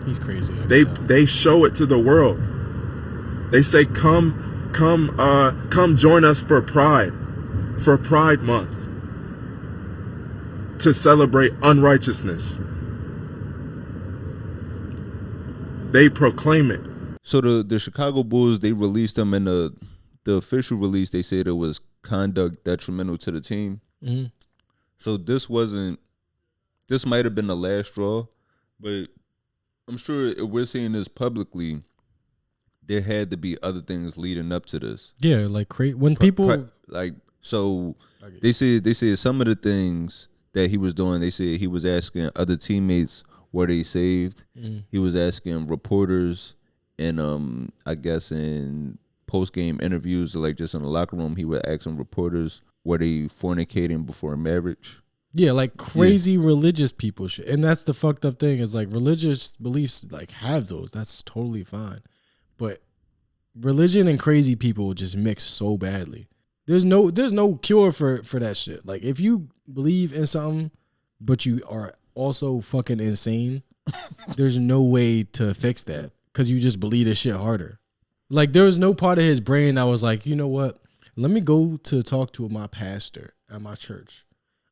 He's crazy. They show it to the world. They say, come join us for Pride Month to celebrate unrighteousness. They proclaim it. So the Chicago Bulls, they released him, and the official release, they said it was conduct detrimental to the team. Mm-hmm. So this might have been the last straw, but I'm sure if we're seeing this publicly, there had to be other things leading up to this. Yeah, like when people they said some of the things that he was doing. They said he was asking other teammates were they saved. Mm. He was asking reporters, and I guess in post game interviews, like just in the locker room, he would ask some reporters were they fornicating before marriage. Yeah, like crazy religious people shit. And that's the fucked up thing is like religious beliefs like have those. That's totally fine. But religion and crazy people just mix so badly. There's no cure for that shit. Like if you believe in something but you are also fucking insane, there's no way to fix that because you just believe this shit harder. Like there was no part of his brain that was like, you know what? Let me go to talk to my pastor at my church.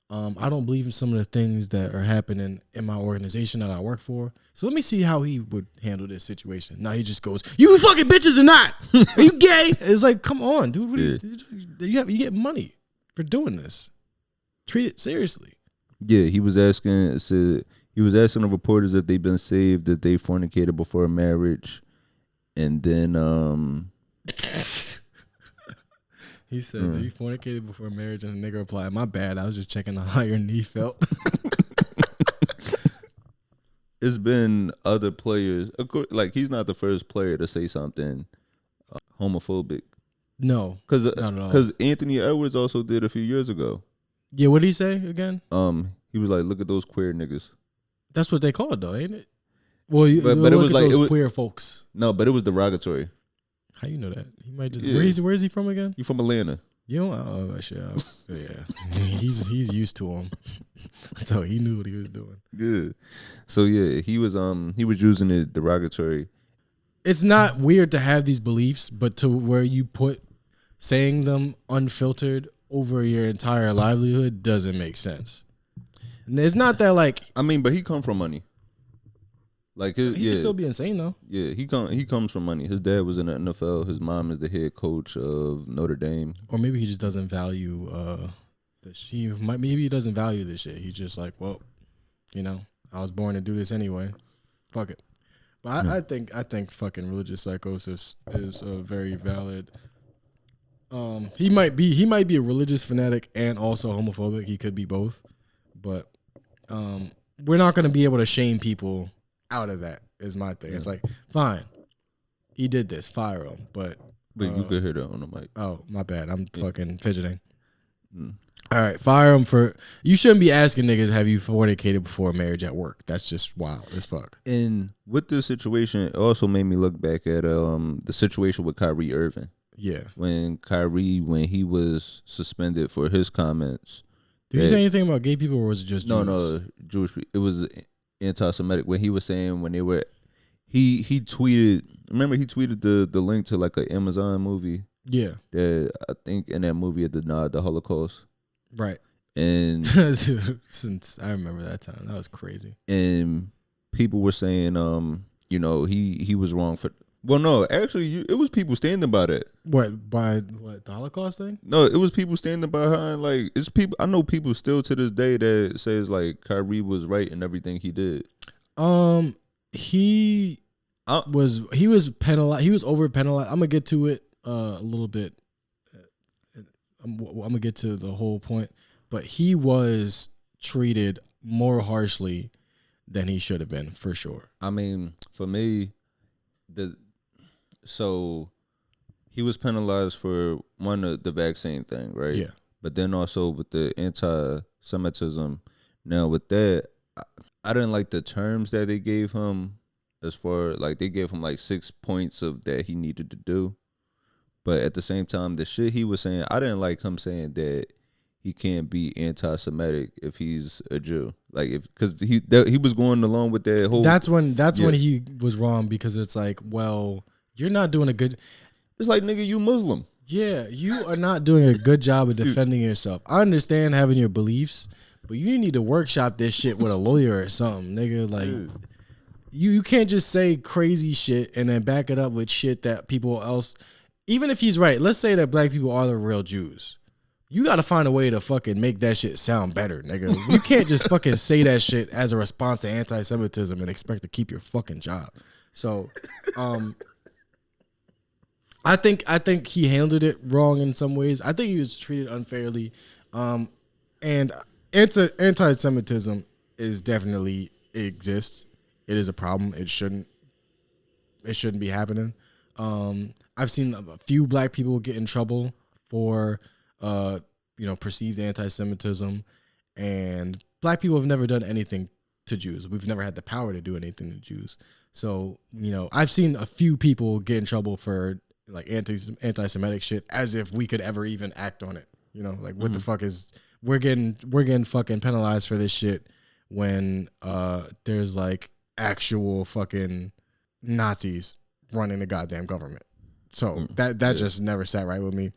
I don't believe in some of the things that are happening in my organization that I work for. So let me see how he would handle this situation. Now he just goes, "You fucking bitches or not? Are you gay?" It's like, come on, dude. You get money for doing this. Treat it seriously. Yeah, he was asking the reporters if they've been saved, if they fornicated before marriage, and then he said, "Have you fornicated before marriage?" And the nigga replied, "My bad. I was just checking how your knee felt." It's been other players. Of course, like he's not the first player to say something homophobic. No, not at all. Because Anthony Edwards also did a few years ago. Yeah, what did he say again? He was like, "Look at those queer niggas." That's what they call it, though, ain't it? Well, but it was like those queer folks. No, but it was derogatory. How you know that? He might just. Where is he from again? You from Atlanta? You know, yeah. He's used to him, so he knew what he was doing. Good. So yeah, he was using it derogatory. It's not weird to have these beliefs, but to where you put saying them unfiltered over your entire livelihood doesn't make sense. And it's not that like but he come from money. Like he can still be insane though. Yeah, he comes from money. His dad was in the NFL. His mom is the head coach of Notre Dame. Or maybe he just doesn't value maybe he doesn't value this shit. He's just like, well, you know, I was born to do this anyway. Fuck it. But I think fucking religious psychosis is a very valid. He might be a religious fanatic and also homophobic. He could be both, but we're not gonna be able to shame people out of that. Is my thing. It's like, fine, he did this, fire him. But you could hear that on the mic. Oh, my bad. I'm fucking fidgeting. All right, fire him for. You shouldn't be asking niggas, have you fornicated before marriage at work? That's just wild as fuck. And with this situation, it also made me look back at the situation with Kyrie Irving. Yeah, when he was suspended for his comments. Did he say anything about gay people, or was it just Jews? No, Jewish people. It was anti-Semitic. When he was saying when they were, he tweeted. Remember, he tweeted the link to like an Amazon movie. Yeah, that I think in that movie it denied the Holocaust. Right. And since I remember that time, that was crazy. And people were saying, he was wrong for. Well, no, actually, it was people standing by that. What the Holocaust thing? No, it was people standing behind. Like, it's people. I know people still to this day that says like Kyrie was right in everything he did. He was penalized. He was over penalized. I'm gonna get to it a little bit. I'm gonna get to the whole point, but he was treated more harshly than he should have been, for sure. I mean, for me, so he was penalized for the vaccine thing, right? Yeah. But then also with the anti-Semitism. Now with that, I didn't like the terms that they gave him. As far like they gave him like 6 points of that he needed to do, but at the same time, the shit he was saying, I didn't like him saying that he can't be anti-Semitic if he's a Jew. Like because he was going along with that whole. That's when he was wrong, because it's like, well, you're not doing a good. It's like, nigga, you Muslim. Yeah, you are not doing a good job of defending yourself. I understand having your beliefs, but you need to workshop this shit with a lawyer or something, nigga. Like. You can't just say crazy shit and then back it up with shit that people else, even if he's right, let's say that black people are the real Jews. You got to find a way to fucking make that shit sound better, nigga. You can't just fucking say that shit as a response to anti-Semitism and expect to keep your fucking job. So, I think he handled it wrong in some ways. I think he was treated unfairly. And anti-Semitism is definitely, it exists. It is a problem. It shouldn't be happening. I've seen a few black people get in trouble for, perceived anti-Semitism, and black people have never done anything to Jews. We've never had the power to do anything to Jews. So, I've seen a few people get in trouble for like anti-Semitic shit, as if we could ever even act on it. Like what the fuck is we're getting fucking penalized for this shit when there's like actual fucking Nazis running the goddamn government. So that just never sat right with me.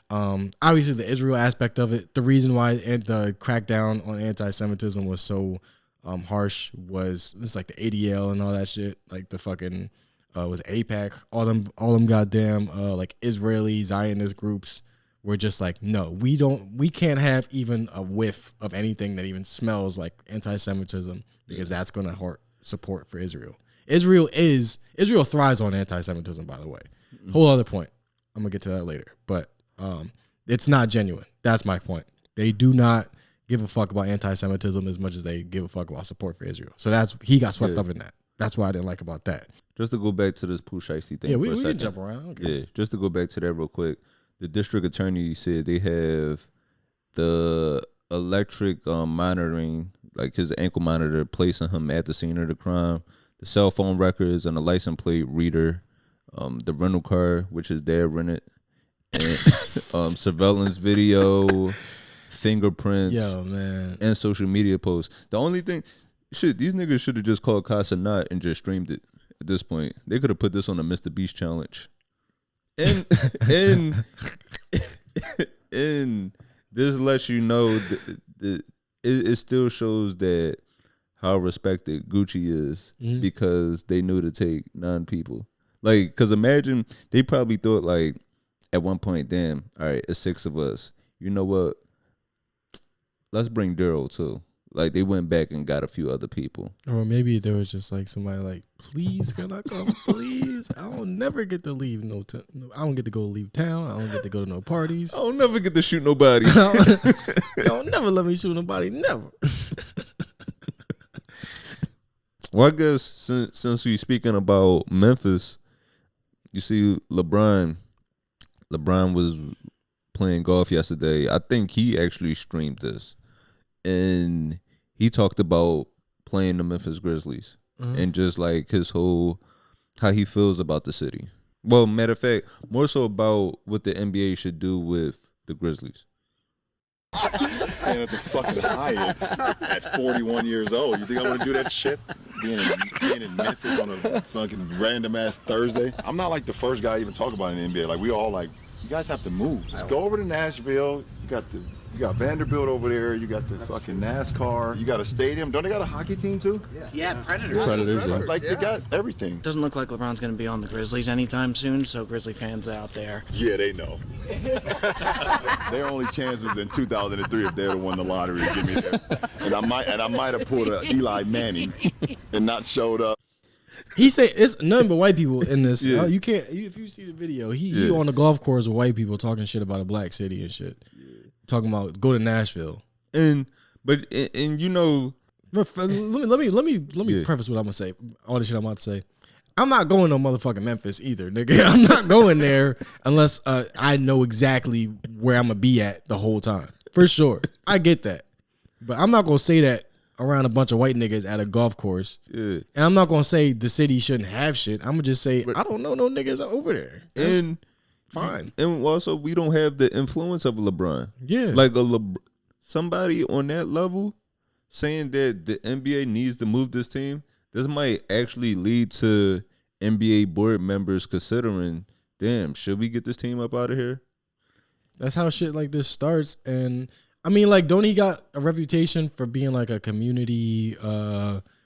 Obviously the Israel aspect of it, the reason why the crackdown on anti-Semitism was so harsh was it's like the ADL and all that shit, like the fucking was AIPAC, all them goddamn like Israeli Zionist groups were just like, no, we can't have even a whiff of anything that even smells like anti-Semitism, because that's gonna hurt support for Israel. Israel thrives on anti-Semitism, by the way. Whole other point. I'm gonna get to that later. But it's not genuine. That's my point. They do not give a fuck about anti-Semitism as much as they give a fuck about support for Israel. So he got swept up in that. That's what I didn't like about that. Just to go back to this Pooh Shiesty thing for a second. We can jump around. Okay. Yeah, just to go back to that real quick. The district attorney said they have the electric monitoring, like his ankle monitor, placing him at the scene of the crime, the cell phone records and the license plate reader, the rental car, which his dad rented, and surveillance video, fingerprints, and social media posts. The only thing, these niggas should have just called Casa Not and just streamed it at this point. They could have put this on the Mr. Beast challenge. And this lets you know that it still shows that how respected Gucci is, because they knew to take 9 people. Like, because imagine they probably thought like at one point, damn, all right, it's 6 of us. You know what? Let's bring Daryl too. Like, they went back and got a few other people. Or maybe there was just like somebody like, please, can I come? Please. I don't never get to leave I don't get to go leave town. I don't get to go to no parties. I don't never get to shoot nobody. Don't never let me shoot nobody. Never. Well, I guess since we speaking about Memphis, you see LeBron was playing golf yesterday. I think he actually streamed this. And he talked about playing the Memphis Grizzlies and just like his whole, how he feels about the city. Well, matter of fact, more so about what the NBA should do with the Grizzlies. Staying at the fucking Hyatt at 41 years old. You think I want to do that shit? Being in Memphis on a fucking random ass Thursday. I'm not like the first guy even talk about it in the NBA. Like, we all like, you guys have to move. Just go over to Nashville. You got the You got Vanderbilt over there. You got the fucking NASCAR. You got a stadium. Don't they got a hockey team too? Yeah, Predators. Predators, yeah. Like they got everything. Doesn't look like LeBron's going to be on the Grizzlies anytime soon, so Grizzly fans out there. Yeah, they know. Their only chance was in 2003 if they'd have won the lottery to get me there. And I might have pulled a Eli Manning and not showed up. He said it's nothing but white people in this. Yeah. You can't. If you see the video, he on the golf course with white people talking shit about a black city and shit. Talking about go to Nashville. And you know, Let me preface what I'm gonna say. All the shit I'm about to say. I'm not going to motherfucking Memphis either, nigga. I'm not going there unless I know exactly where I'm gonna be at the whole time. For sure, I get that, but I'm not gonna say that around a bunch of white niggas at a golf course. Yeah. And I'm not gonna say the city shouldn't have shit. I'm gonna just say I don't know no niggas over there. That's fine. And also we don't have the influence of LeBron. Yeah. Like somebody on that level saying that the NBA needs to move this team, this might actually lead to NBA board members considering, damn, should we get this team up out of here? That's how shit like this starts. And I mean, like, don't he got a reputation for being like a community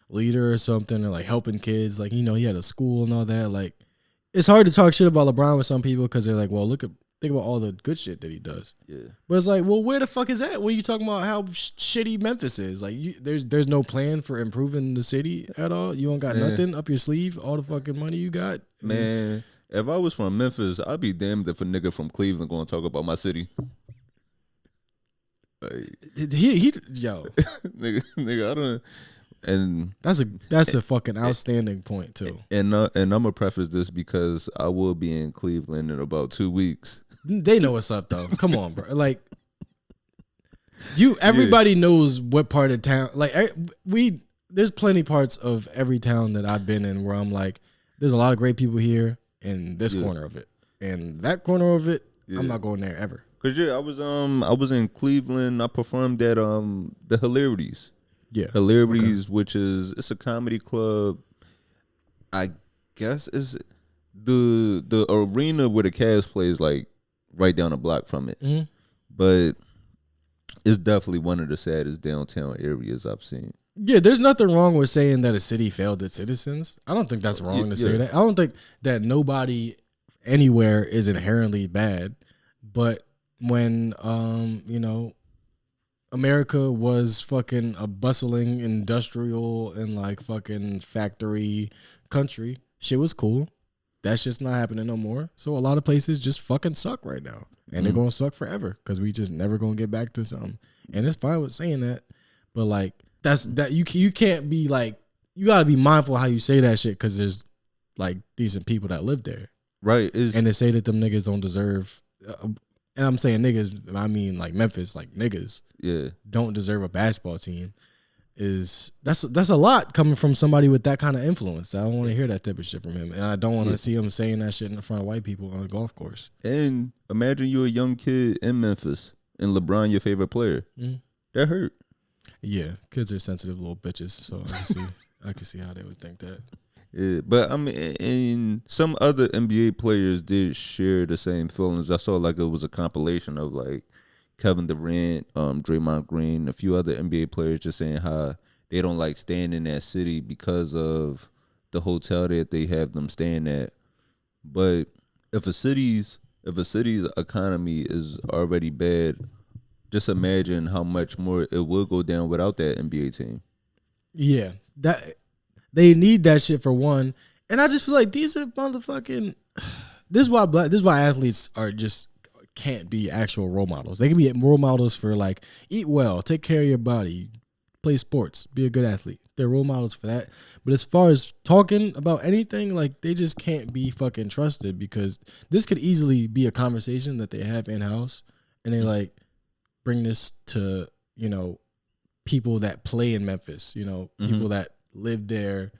leader or something, or like helping kids? Like, you know, he had a school and all that. Like, it's hard to talk shit about LeBron with some people because they're like, well, think about all the good shit that he does. Yeah. But it's like, well, where the fuck is that when you talking about how shitty Memphis is? Like, there's no plan for improving the city at all. You don't got nothing up your sleeve. All the fucking money you got, man. If I was from Memphis, I'd be damned if a nigga from Cleveland going to talk about my city. Like, yo, nigga, I don't. And that's a fucking outstanding point too. And I'm gonna preface this because I will be in Cleveland in about 2 weeks. They know what's up though. Come on, bro. Like, everybody knows what part of town. Like, there's plenty parts of every town that I've been in where I'm like, there's a lot of great people here in this corner of it, and that corner of it, I'm not going there ever. Cause I was in Cleveland. I performed at the Hilarities. Yeah, Hilarities, okay. Which it's a comedy club. I guess is the arena where the Cavs plays like right down the block from it. Mm-hmm. But it's definitely one of the saddest downtown areas I've seen. Yeah, there's nothing wrong with saying that a city failed its citizens. I don't think that's wrong to say that. I don't think that nobody anywhere is inherently bad, but when America was fucking a bustling industrial and like fucking factory country, shit was cool. That's just not happening no more. So a lot of places just fucking suck right now, and they're gonna suck forever because we just never gonna get back to something. And it's fine with saying that, but like you can't be like, you gotta be mindful how you say that shit because there's like decent people that live there, right? And to say that them niggas don't deserve. And I'm saying niggas, I mean like Memphis, like niggas, don't deserve a basketball team. That's a lot coming from somebody with that kind of influence. I don't want to hear that type of shit from him, and I don't want to see him saying that shit in front of white people on a golf course. And imagine you're a young kid in Memphis and LeBron your favorite player. That hurt. Yeah, kids are sensitive little bitches, so I can see how they would think that. Yeah, but I mean, and some other NBA players did share the same feelings. I saw like it was a compilation of like Kevin Durant, Draymond Green, a few other NBA players just saying how they don't like staying in that city because of the hotel that they have them staying at. But if a city's economy is already bad, just imagine how much more it will go down without that NBA team. Yeah, they need that shit for one, and I just feel like these are motherfucking. This is why athletes can't be actual role models. They can be role models for like eat well, take care of your body, play sports, be a good athlete. They're role models for that. But as far as talking about anything, like they just can't be fucking trusted because this could easily be a conversation that they have in house, and they like bring this to people that play in Memphis, people that live there,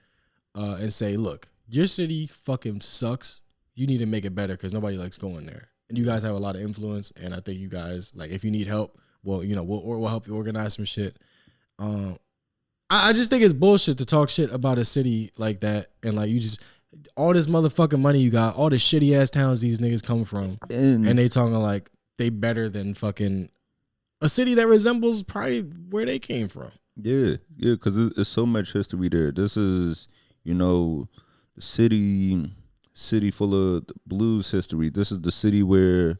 and say, look, your city fucking sucks. You need to make it better because nobody likes going there. And you guys have a lot of influence, and I think you guys, like, if you need help, well, we'll help you organize some shit. I just think it's bullshit to talk shit about a city like that, and like you just all this motherfucking money you got, all the shitty ass towns these niggas come from, and they talking like they better than fucking a city that resembles probably where they came from. Yeah, because it's so much history there. This is, the city full of blues history. This is the city where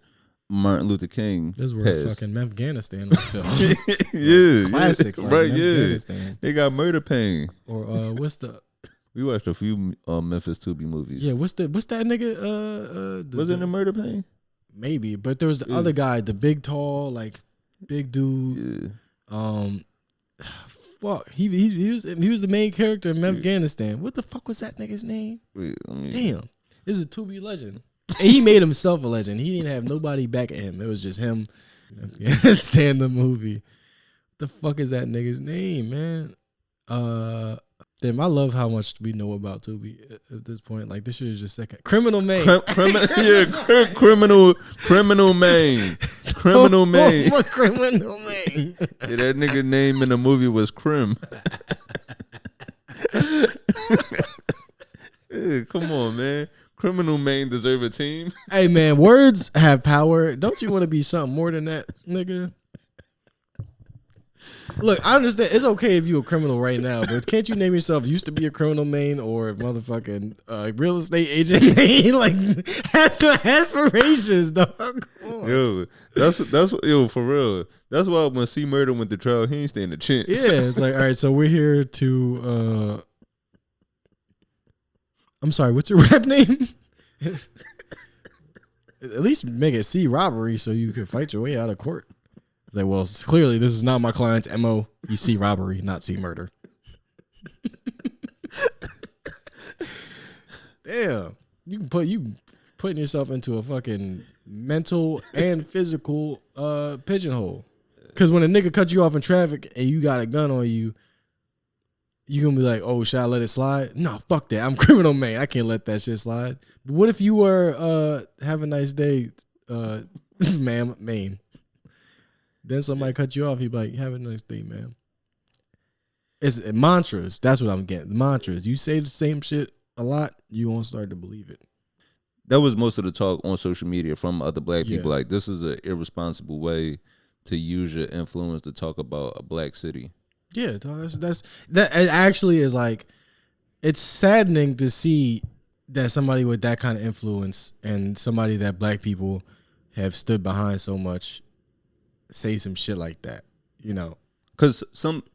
Martin Luther King. This is where fucking Afghanistan was filmed. Yeah, classics, like right? Afghanistan. They got Murder Pain. Or what's the? We watched a few Memphis Tubi movies. Yeah, what's that nigga? Was it the Murder Pain? Maybe, but there was the other guy, the big, tall, like big dude. Yeah. Fuck, he was the main character in Afghanistan. What the fuck was that nigga's name? Wait, Damn, this is a Tubi legend. And he made himself a legend. He didn't have nobody back at him. It was just him. Afghanistan, the movie. What the fuck is that nigga's name, man? Damn, I love how much we know about Tubi at this point. Like, this shit is just second. Criminal Maine. Criminal Maine. Criminal Maine. Criminal Maine. Yeah, that nigga name in the movie was Crim. Yeah, come on, man. Criminal Maine deserve a team. Hey, man, words have power. Don't you want to be something more than that, nigga? Look, I understand. It's okay if you're a criminal right now, but can't you name yourself used to be a criminal Maine or motherfucking real estate agent Maine? Like, have some aspirations, dog. Come on. Yo, that's for real. That's why when C Murder went to trial, he ain't stand a chance. Yeah, it's like, all right, so we're here to I'm sorry, what's your rap name? At least make it C robbery so you can fight your way out of court. It's like, well, clearly this is not my client's MO. You see robbery, not see murder. Damn. You putting yourself into a fucking mental and physical pigeonhole. Because when a nigga cut you off in traffic and you got a gun on you, you gonna be like, oh, should I let it slide? No, fuck that. I'm criminal Maine. I can't let that shit slide. But what if you were have a nice day, ma'am, Maine? Then somebody cut you off, he'd be like, have a nice day, man. It's mantras. That's what I'm getting. Mantras. You say the same shit a lot, you won't start to believe it. That was most of the talk on social media from other black people. Like, this is an irresponsible way to use your influence to talk about a black city. Yeah, that it actually is like, it's saddening to see that somebody with that kind of influence and somebody that black people have stood behind so much say some shit like that, Because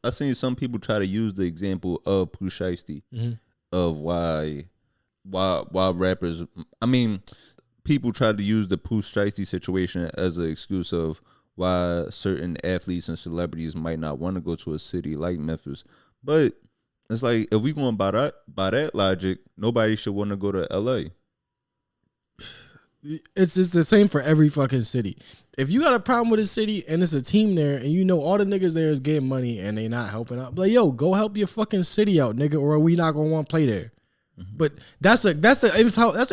I seen some people try to use the example of Pooh Shiesty of why rappers. I mean, people tried to use the Pooh Shiesty situation as an excuse of why certain athletes and celebrities might not want to go to a city like Memphis. But it's like, if we going by that logic, nobody should want to go to LA. It's just the same for every fucking city. If you got a problem with a city and it's a team there and all the niggas there is getting money and they not helping out, like, yo, go help your fucking city out, nigga, or we not gonna want to play there. Mm-hmm. But that's an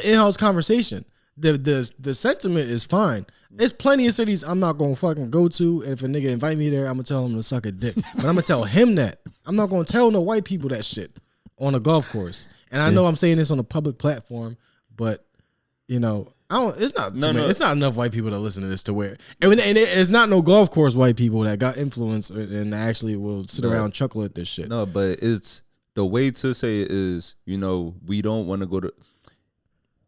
in-house conversation. The sentiment is fine. There's plenty of cities I'm not gonna fucking go to, and if a nigga invite me there, I'm gonna tell him to suck a dick. But I'm gonna tell him that. I'm not gonna tell no white people that shit on a golf course. And I know I'm saying this on a public platform, but it's not enough white people that listen to this to where, and it's not no golf course white people that got influence and actually will sit around and chuckle at this shit. No, but it's the way to say it is, we don't want to go to.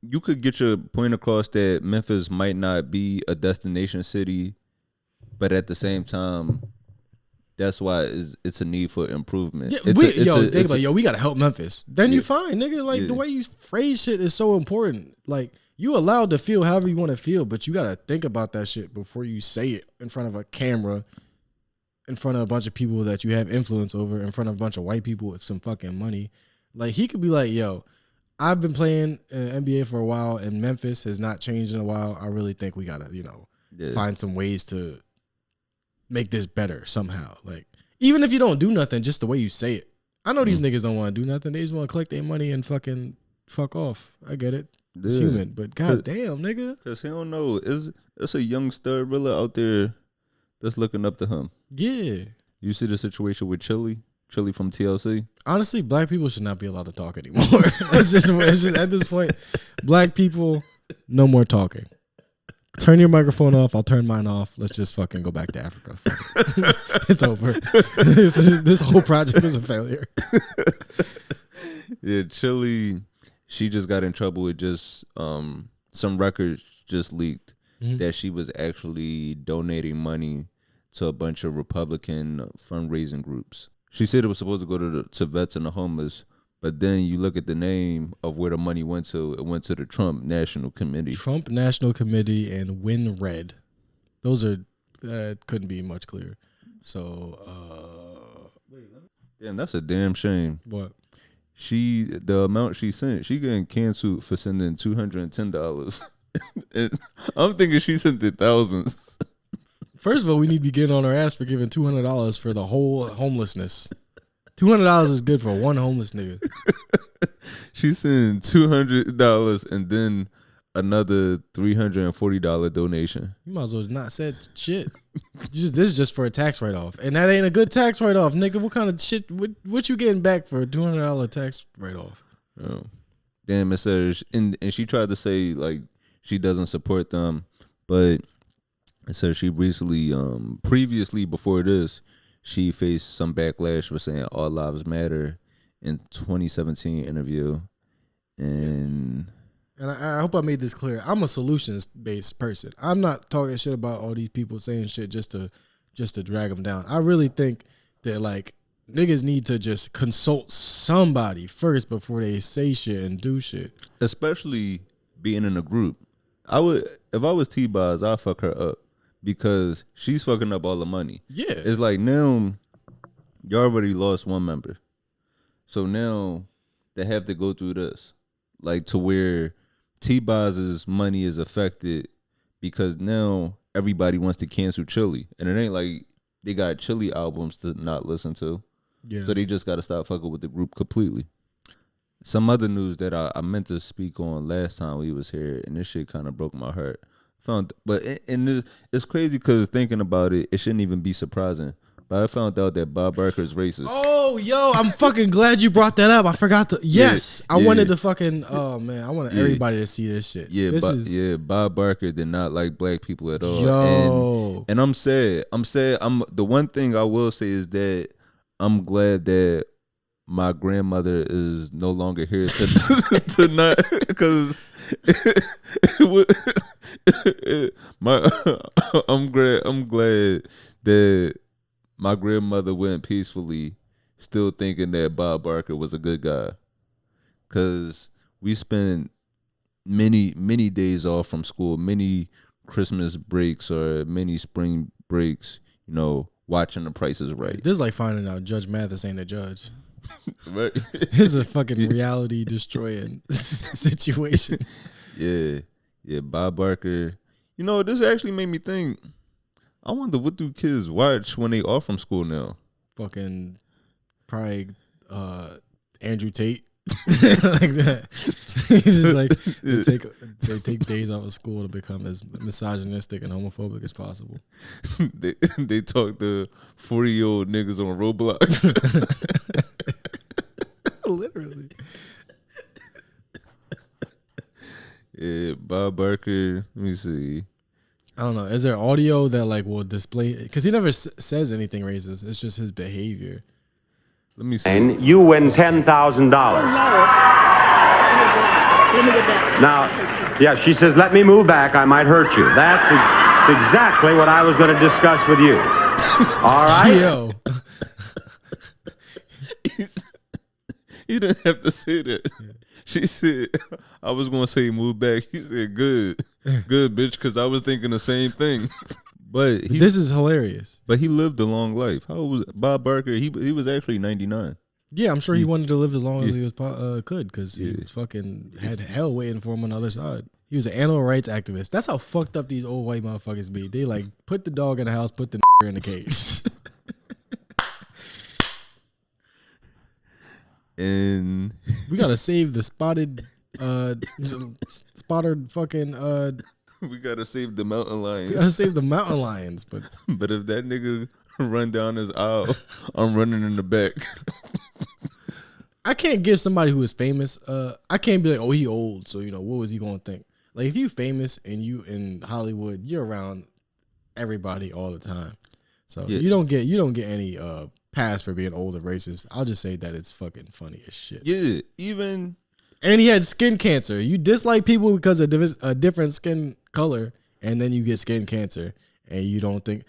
You could get your point across that Memphis might not be a destination city, but at the same time, that's why it's a need for improvement. Yeah, we gotta help Memphis. Then you fine, nigga. Like, the way you phrase shit is so important. Like, you allowed to feel however you want to feel, but you gotta think about that shit before you say it in front of a camera, in front of a bunch of people that you have influence over, in front of a bunch of white people with some fucking money. Like, he could be like, yo, I've been playing NBA for a while and Memphis has not changed in a while. I really think we gotta, find some ways to make this better somehow. Like, even if you don't do nothing, just the way you say it. I know these niggas don't want to do nothing. They just want to collect their money and fucking fuck off. I get it. It's human, but goddamn, nigga. Because he don't know. It's a young stud really out there that's looking up to him. Yeah. You see the situation with Chilli from TLC? Honestly, black people should not be allowed to talk anymore. it's just at this point, black people, no more talking. turn your microphone off. I'll turn mine off. Let's just fucking go back to Africa. It's over. This whole project is a failure. Yeah, Chilli, she just got in trouble with just some records just leaked that she was actually donating money to a bunch of Republican fundraising groups. She said it was supposed to go to vets and the homeless, but then you look at the name of where the money went to. It went to the Trump National Committee. Trump National Committee and Win Red. Those are couldn't be much clearer. So, damn, that's a damn shame. What? The amount she sent, she getting canceled for sending $210. And I'm thinking she sent it thousands. First of all, we need to be getting on our ass for giving $200 for the whole homelessness. $200 is good for one homeless nigga. She sent $200 and then another $340 donation. You might as well not said shit. This is just for a tax write-off, and that ain't a good tax write-off, nigga. What kind of shit? What you getting back for a $200 tax write-off? Oh, damn! It says, and she tried to say like she doesn't support them, but it says she recently, previously before this, she faced some backlash for saying all lives matter in 2017 interview, and I hope I made this clear. I'm a solutions-based person. I'm not talking shit about all these people saying shit just to drag them down. I really think that like niggas need to just consult somebody first before they say shit and do shit. Especially being in a group. If I was T-Boz, I'd fuck her up because she's fucking up all the money. Yeah. It's like now you already lost one member. So now they have to go through this. Like to where T-Boz's money is affected because now everybody wants to cancel Chilli. And it ain't like they got Chilli albums to not listen to. Yeah. So they just got to stop fucking with the group completely. Some other news that I meant to speak on last time we was here, and this shit kind of broke my heart. It's crazy because thinking about it, it shouldn't even be surprising. But I found out that Bob Barker is racist. Oh, yo, I'm fucking glad you brought that up. I forgot to. Yes, I wanted to fucking. Oh man, I wanted everybody to see this shit. Yeah, Bob Barker did not like black people at all. Yo, and I'm sad. The one thing I will say is that I'm glad that my grandmother is no longer here to not because I'm glad that my grandmother went peacefully, still thinking that Bob Barker was a good guy, because we spent many days off from school, many Christmas breaks or many spring breaks, watching The Price is Right. This is like finding out Judge Mathis ain't a judge. Right. This is a fucking reality destroying situation. Yeah, Bob Barker. This actually made me think. I wonder what do kids watch when they off from school now? Fucking probably Andrew Tate. Like that. He's just like they take days out of school to become as misogynistic and homophobic as possible. They talk to 40-year-old niggas on Roblox. Literally. Yeah, Bob Barker. Let me see. I don't know. Is there audio that like will display? Because he never says anything racist. It's just his behavior. Let me see. And you win $10,000. Now, yeah, she says, let me move back. I might hurt you. That's exactly what I was going to discuss with you. All right? Yo. He didn't have to say that. She said, I was going to say move back. He said, good, bitch, because I was thinking the same thing. But this is hilarious. But he lived a long life. How old was Bob Barker? He was actually 99. Yeah, I'm sure he wanted to live as long as he could, because he was fucking had hell waiting for him on the other side. He was an animal rights activist. That's how fucked up these old white motherfuckers be. They like put the dog in the house, put the in the cage. And we gotta save the spotted fucking. We gotta save the mountain lions. We gotta save the mountain lions, but if that nigga run down his aisle, I'm running in the back. I can't give somebody who is famous. I can't be like, oh, he old, so what was he gonna think? Like if you famous and you in Hollywood, you're around everybody all the time. So Yeah. you don't get any pass for being old and racist. I'll just say that it's fucking funny as shit. Yeah, even And he had skin cancer. You dislike people because of a different skin color, and then you get skin cancer, and you don't think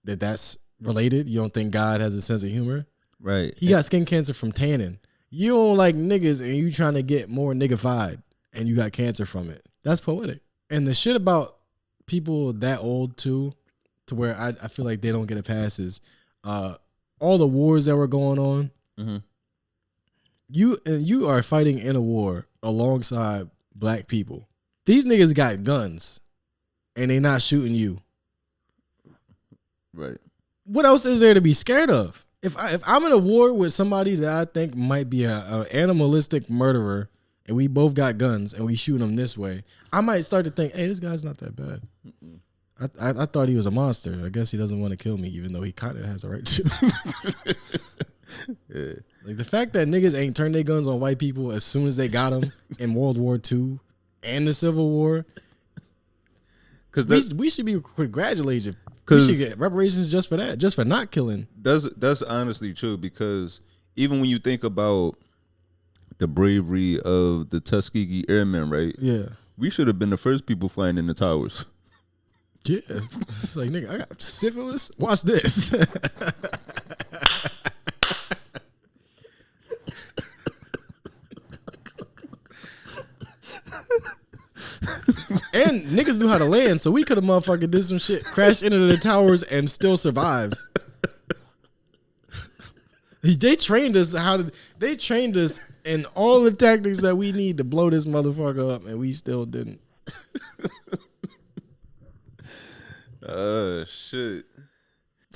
that that's related. You don't think God has a sense of humor. right. He got skin cancer from tanning. You don't like niggas, and you trying to get more niggified, and you got cancer from it. That's poetic. And the shit about people that old too, to where I feel like they don't get a pass is all the wars that were going on. Mm-hmm. You are fighting in a war alongside black people. These niggas got guns, and they not shooting you. Right. What else is there to be scared of? If I'm in a war with somebody that I think might be an animalistic murderer, and we both got guns and we shoot him this way, I might start to think, hey, this guy's not that bad. I thought he was a monster. I guess he doesn't want to kill me, even though he kind of has a right to. Yeah. Like the fact that niggas ain't turned their guns on white people as soon as they got them in World War II and the Civil War. Because we should be congratulated. We should get reparations just for that, just for not killing. That's honestly true, because even when you think about the bravery of the Tuskegee Airmen, right? Yeah. We should have been the first people flying in the towers. Yeah. It's like, nigga, I got syphilis. Watch this. And niggas knew how to land, so we could have motherfucking did some shit, crashed into the towers, and still survived. They trained us in all the tactics that we need to blow this motherfucker up, and we still didn't. Shit.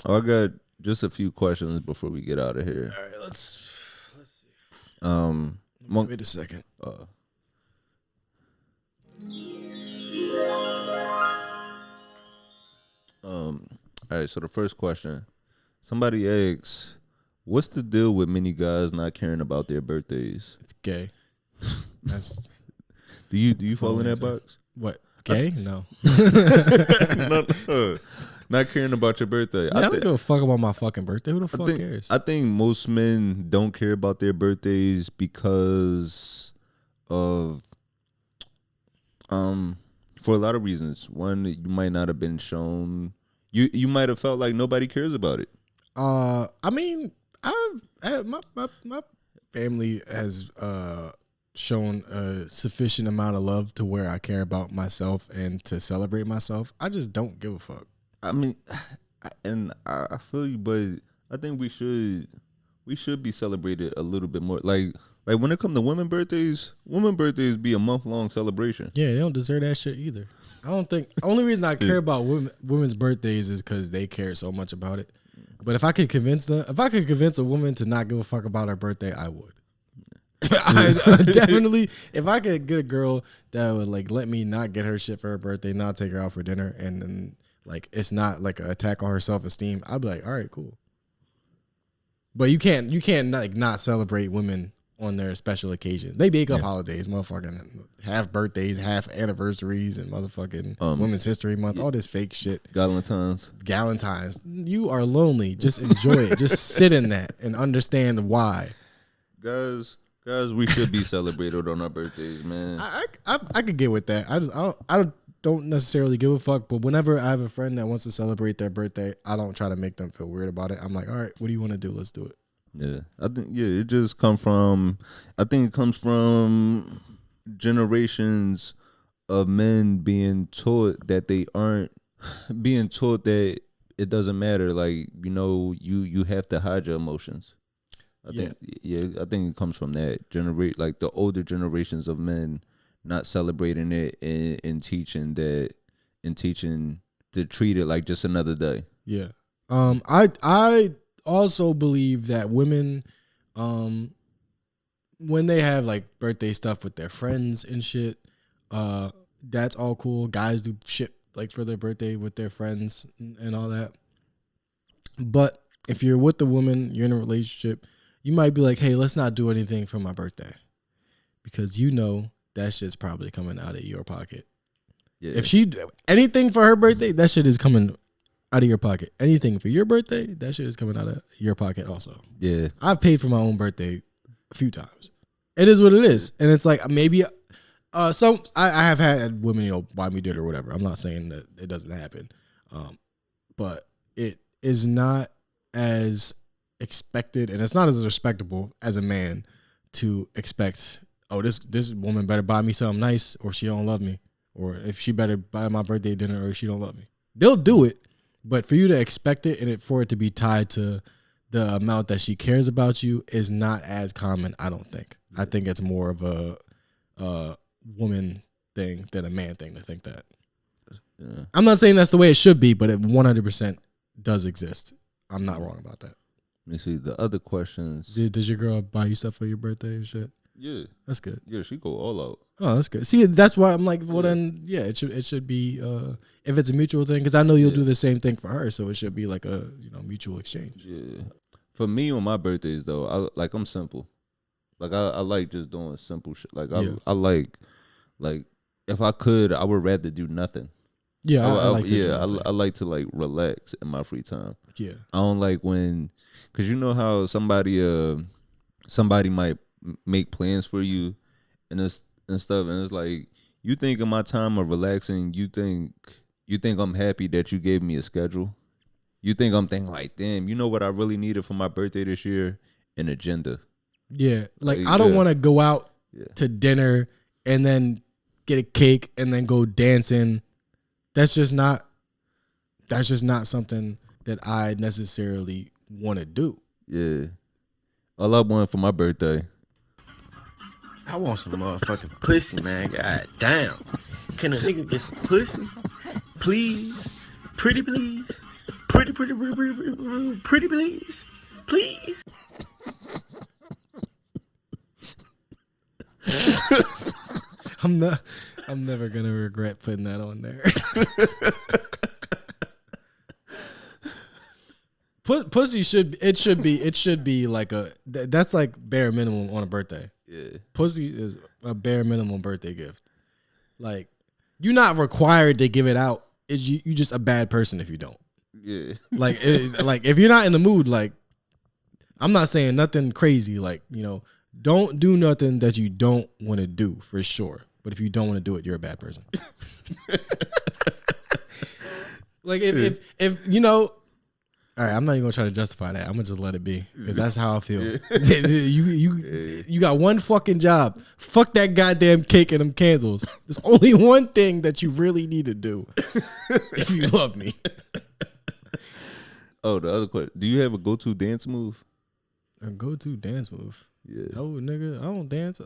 I got just a few questions before we get out of here. All right, let's see. Wait a second. All right, so the first question. Somebody asks, what's the deal with many guys not caring about their birthdays? It's gay. That's Do you fall in that box? what? Gay? No. No. Not caring about your birthday. I don't give a fuck about my fucking birthday. Who the fuck cares? I think most men don't care about their birthdays because of for a lot of reasons. One, you might not have been shown. You might have felt like nobody cares about it. I mean, my family has shown a sufficient amount of love to where I care about myself and to celebrate myself. I just don't give a fuck. I mean, and I feel you, but I think we should be celebrated a little bit more. Like when it comes to women's birthdays be a month-long celebration. Yeah, they don't deserve that shit either. I don't think. Only reason I care about women's birthdays is because they care so much about it. But if I could convince a woman to not give a fuck about her birthday, I would. I definitely, if I could get a girl that would like let me not get her shit for her birthday, not take her out for dinner, and then like it's not like an attack on her self-esteem, I'd be like, all right, cool. But you can't like not celebrate women on their special occasions. They make up holidays, motherfucking half birthdays, half anniversaries, and motherfucking Women's History Month, all this fake shit. Galentine's. You are lonely. Just enjoy it. Just sit in that and understand why. Guys, we should be celebrated on our birthdays, man. I could get with that. I don't necessarily give a fuck, but whenever I have a friend that wants to celebrate their birthday, I don't try to make them feel weird about it. I'm like, all right, what do you want to do? Let's do it. Yeah, I think it just comes from. I think it comes from generations of men being taught that they aren't being taught that it doesn't matter. Like you have to hide your emotions. I think it comes from that like the older generations of men not celebrating it and teaching to treat it like just another day. Yeah. I also believe that women, when they have like birthday stuff with their friends and shit, that's all cool. Guys do shit like for their birthday with their friends and all that. But if you're with the woman, you're in a relationship, you might be like, hey, let's not do anything for my birthday, because that shit's probably coming out of your pocket. Yeah. If she anything for her birthday, that shit is coming out of your pocket. Anything for your birthday, that shit is coming out of your pocket also. Yeah. I've paid for my own birthday a few times. It is what it is. And it's like maybe I have had women, buy me dinner or whatever. I'm not saying that it doesn't happen. But it is not as expected and it's not as respectable as a man to expect, this woman better buy me something nice or she don't love me. Or if she better buy my birthday dinner or she don't love me. They'll do it, but for you to expect it and for it to be tied to the amount that she cares about you is not as common, I don't think. I think it's more of a woman thing than a man thing to think that. Yeah. I'm not saying that's the way it should be, but it 100% does exist. I'm not wrong about that. Let me see the other questions. Does your girl buy you stuff for your birthday and shit? Yeah, that's good. Yeah, she go all out. Oh, that's good. See, that's why I'm like, well, then, yeah, it should be if it's a mutual thing, because I know you'll do the same thing for her, so it should be like a mutual exchange. Yeah. For me on my birthdays though, I'm simple. Like I like just doing simple shit. Like I like if I could, I would rather do nothing. Yeah, I like to like relax in my free time. Yeah, I don't like because you know how somebody might make plans for you and stuff, and it's like you think in my time of relaxing, you think I'm happy that you gave me a schedule. You think I'm thinking like, damn, you know what I really needed for my birthday this year? An agenda. Yeah, like I don't want to go out to dinner and then get a cake and then go dancing. That's just not something that I necessarily want to do. Yeah. All I want for my birthday. I want some motherfucking pussy, man. God damn. Can a nigga get some pussy? Please? Pretty please? Pretty please? Please? I'm never gonna regret putting that on there. Pussy should be like that's like bare minimum on a birthday. Yeah. Pussy is a bare minimum birthday gift. Like you're not required to give it out. You just a bad person if you don't. Yeah. Like if you're not in the mood, like I'm not saying nothing crazy. Like don't do nothing that you don't want to do for sure. But if you don't want to do it, you're a bad person. Like if all right, I'm not even gonna try to justify that. I'm gonna just let it be because that's how I feel. You got one fucking job. Fuck that goddamn cake and them candles. There's only one thing that you really need to do if you love me. Oh, the other question: do you have a go-to dance move? A go-to dance move? Yeah. No, nigga, I don't dance.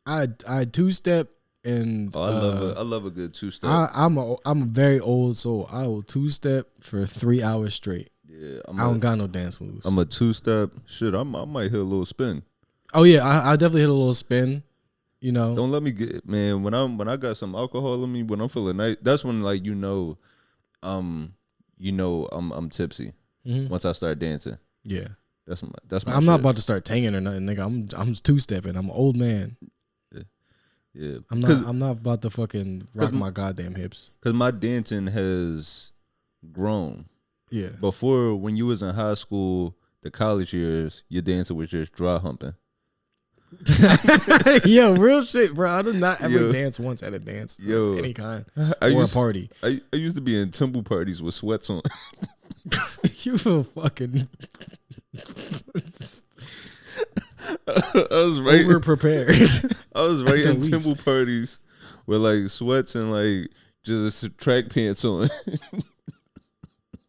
I two-step and I love a good two-step. I'm a very old soul. I will two-step for 3 hours straight. Yeah, I don't got no dance moves. I'm a two-step. Shit, I might hit a little spin. Oh yeah, I definitely hit a little spin. Don't let me get, man. When I got some alcohol in me, when I'm feeling nice, that's when like I'm tipsy. Mm-hmm. Once I start dancing. Yeah, that's my. I'm shit. not about to start tanging or nothing, nigga. I'm two-stepping. I'm an old man. Yeah, I'm not about to fucking rock my goddamn hips. Cause my dancing has grown. Yeah. Before, when you was in high school, the college years, your dancing was just dry humping. Yo, real shit, bro. I did not ever dance once at a dance of any kind or a party. I used to be in temple parties with sweats on. You feel fucking. I was right over prepared. I was right in temple parties with like sweats and like just track pants on.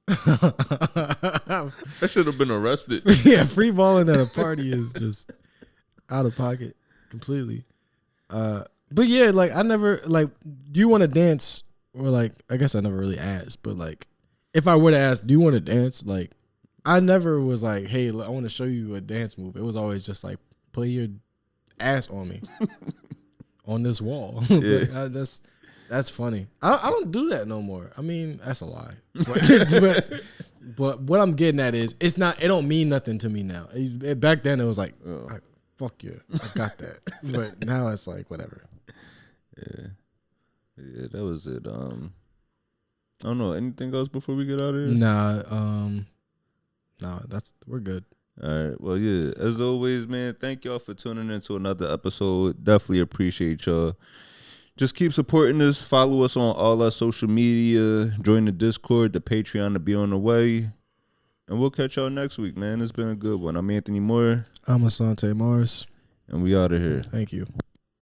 I should have been arrested. Yeah, free balling at a party is just out of pocket completely. But yeah, like I never like. Do you want to dance? Or like, I guess I never really asked. But like, if I were to ask, do you want to dance? Like, I never was like, hey, I want to show you a dance move. It was always just like, play your ass on me on this wall. Yeah. Like, that's funny. I don't do that no more. I mean, that's a lie. But what I'm getting at is it don't mean nothing to me now. Back then it was like, fuck you, I got that. But now it's like whatever. Yeah. Yeah, that was it. I don't know. Anything else before we get out of here? Nah, we're good. All right. Well, yeah. As always, man, thank y'all for tuning into another episode. Definitely appreciate y'all. Just keep supporting us. Follow us on all our social media. Join the Discord, the Patreon to be on the way. And we'll catch y'all next week, man. It's been a good one. I'm Anthony Moore. I'm Asante Morris. And we out of here. Thank you.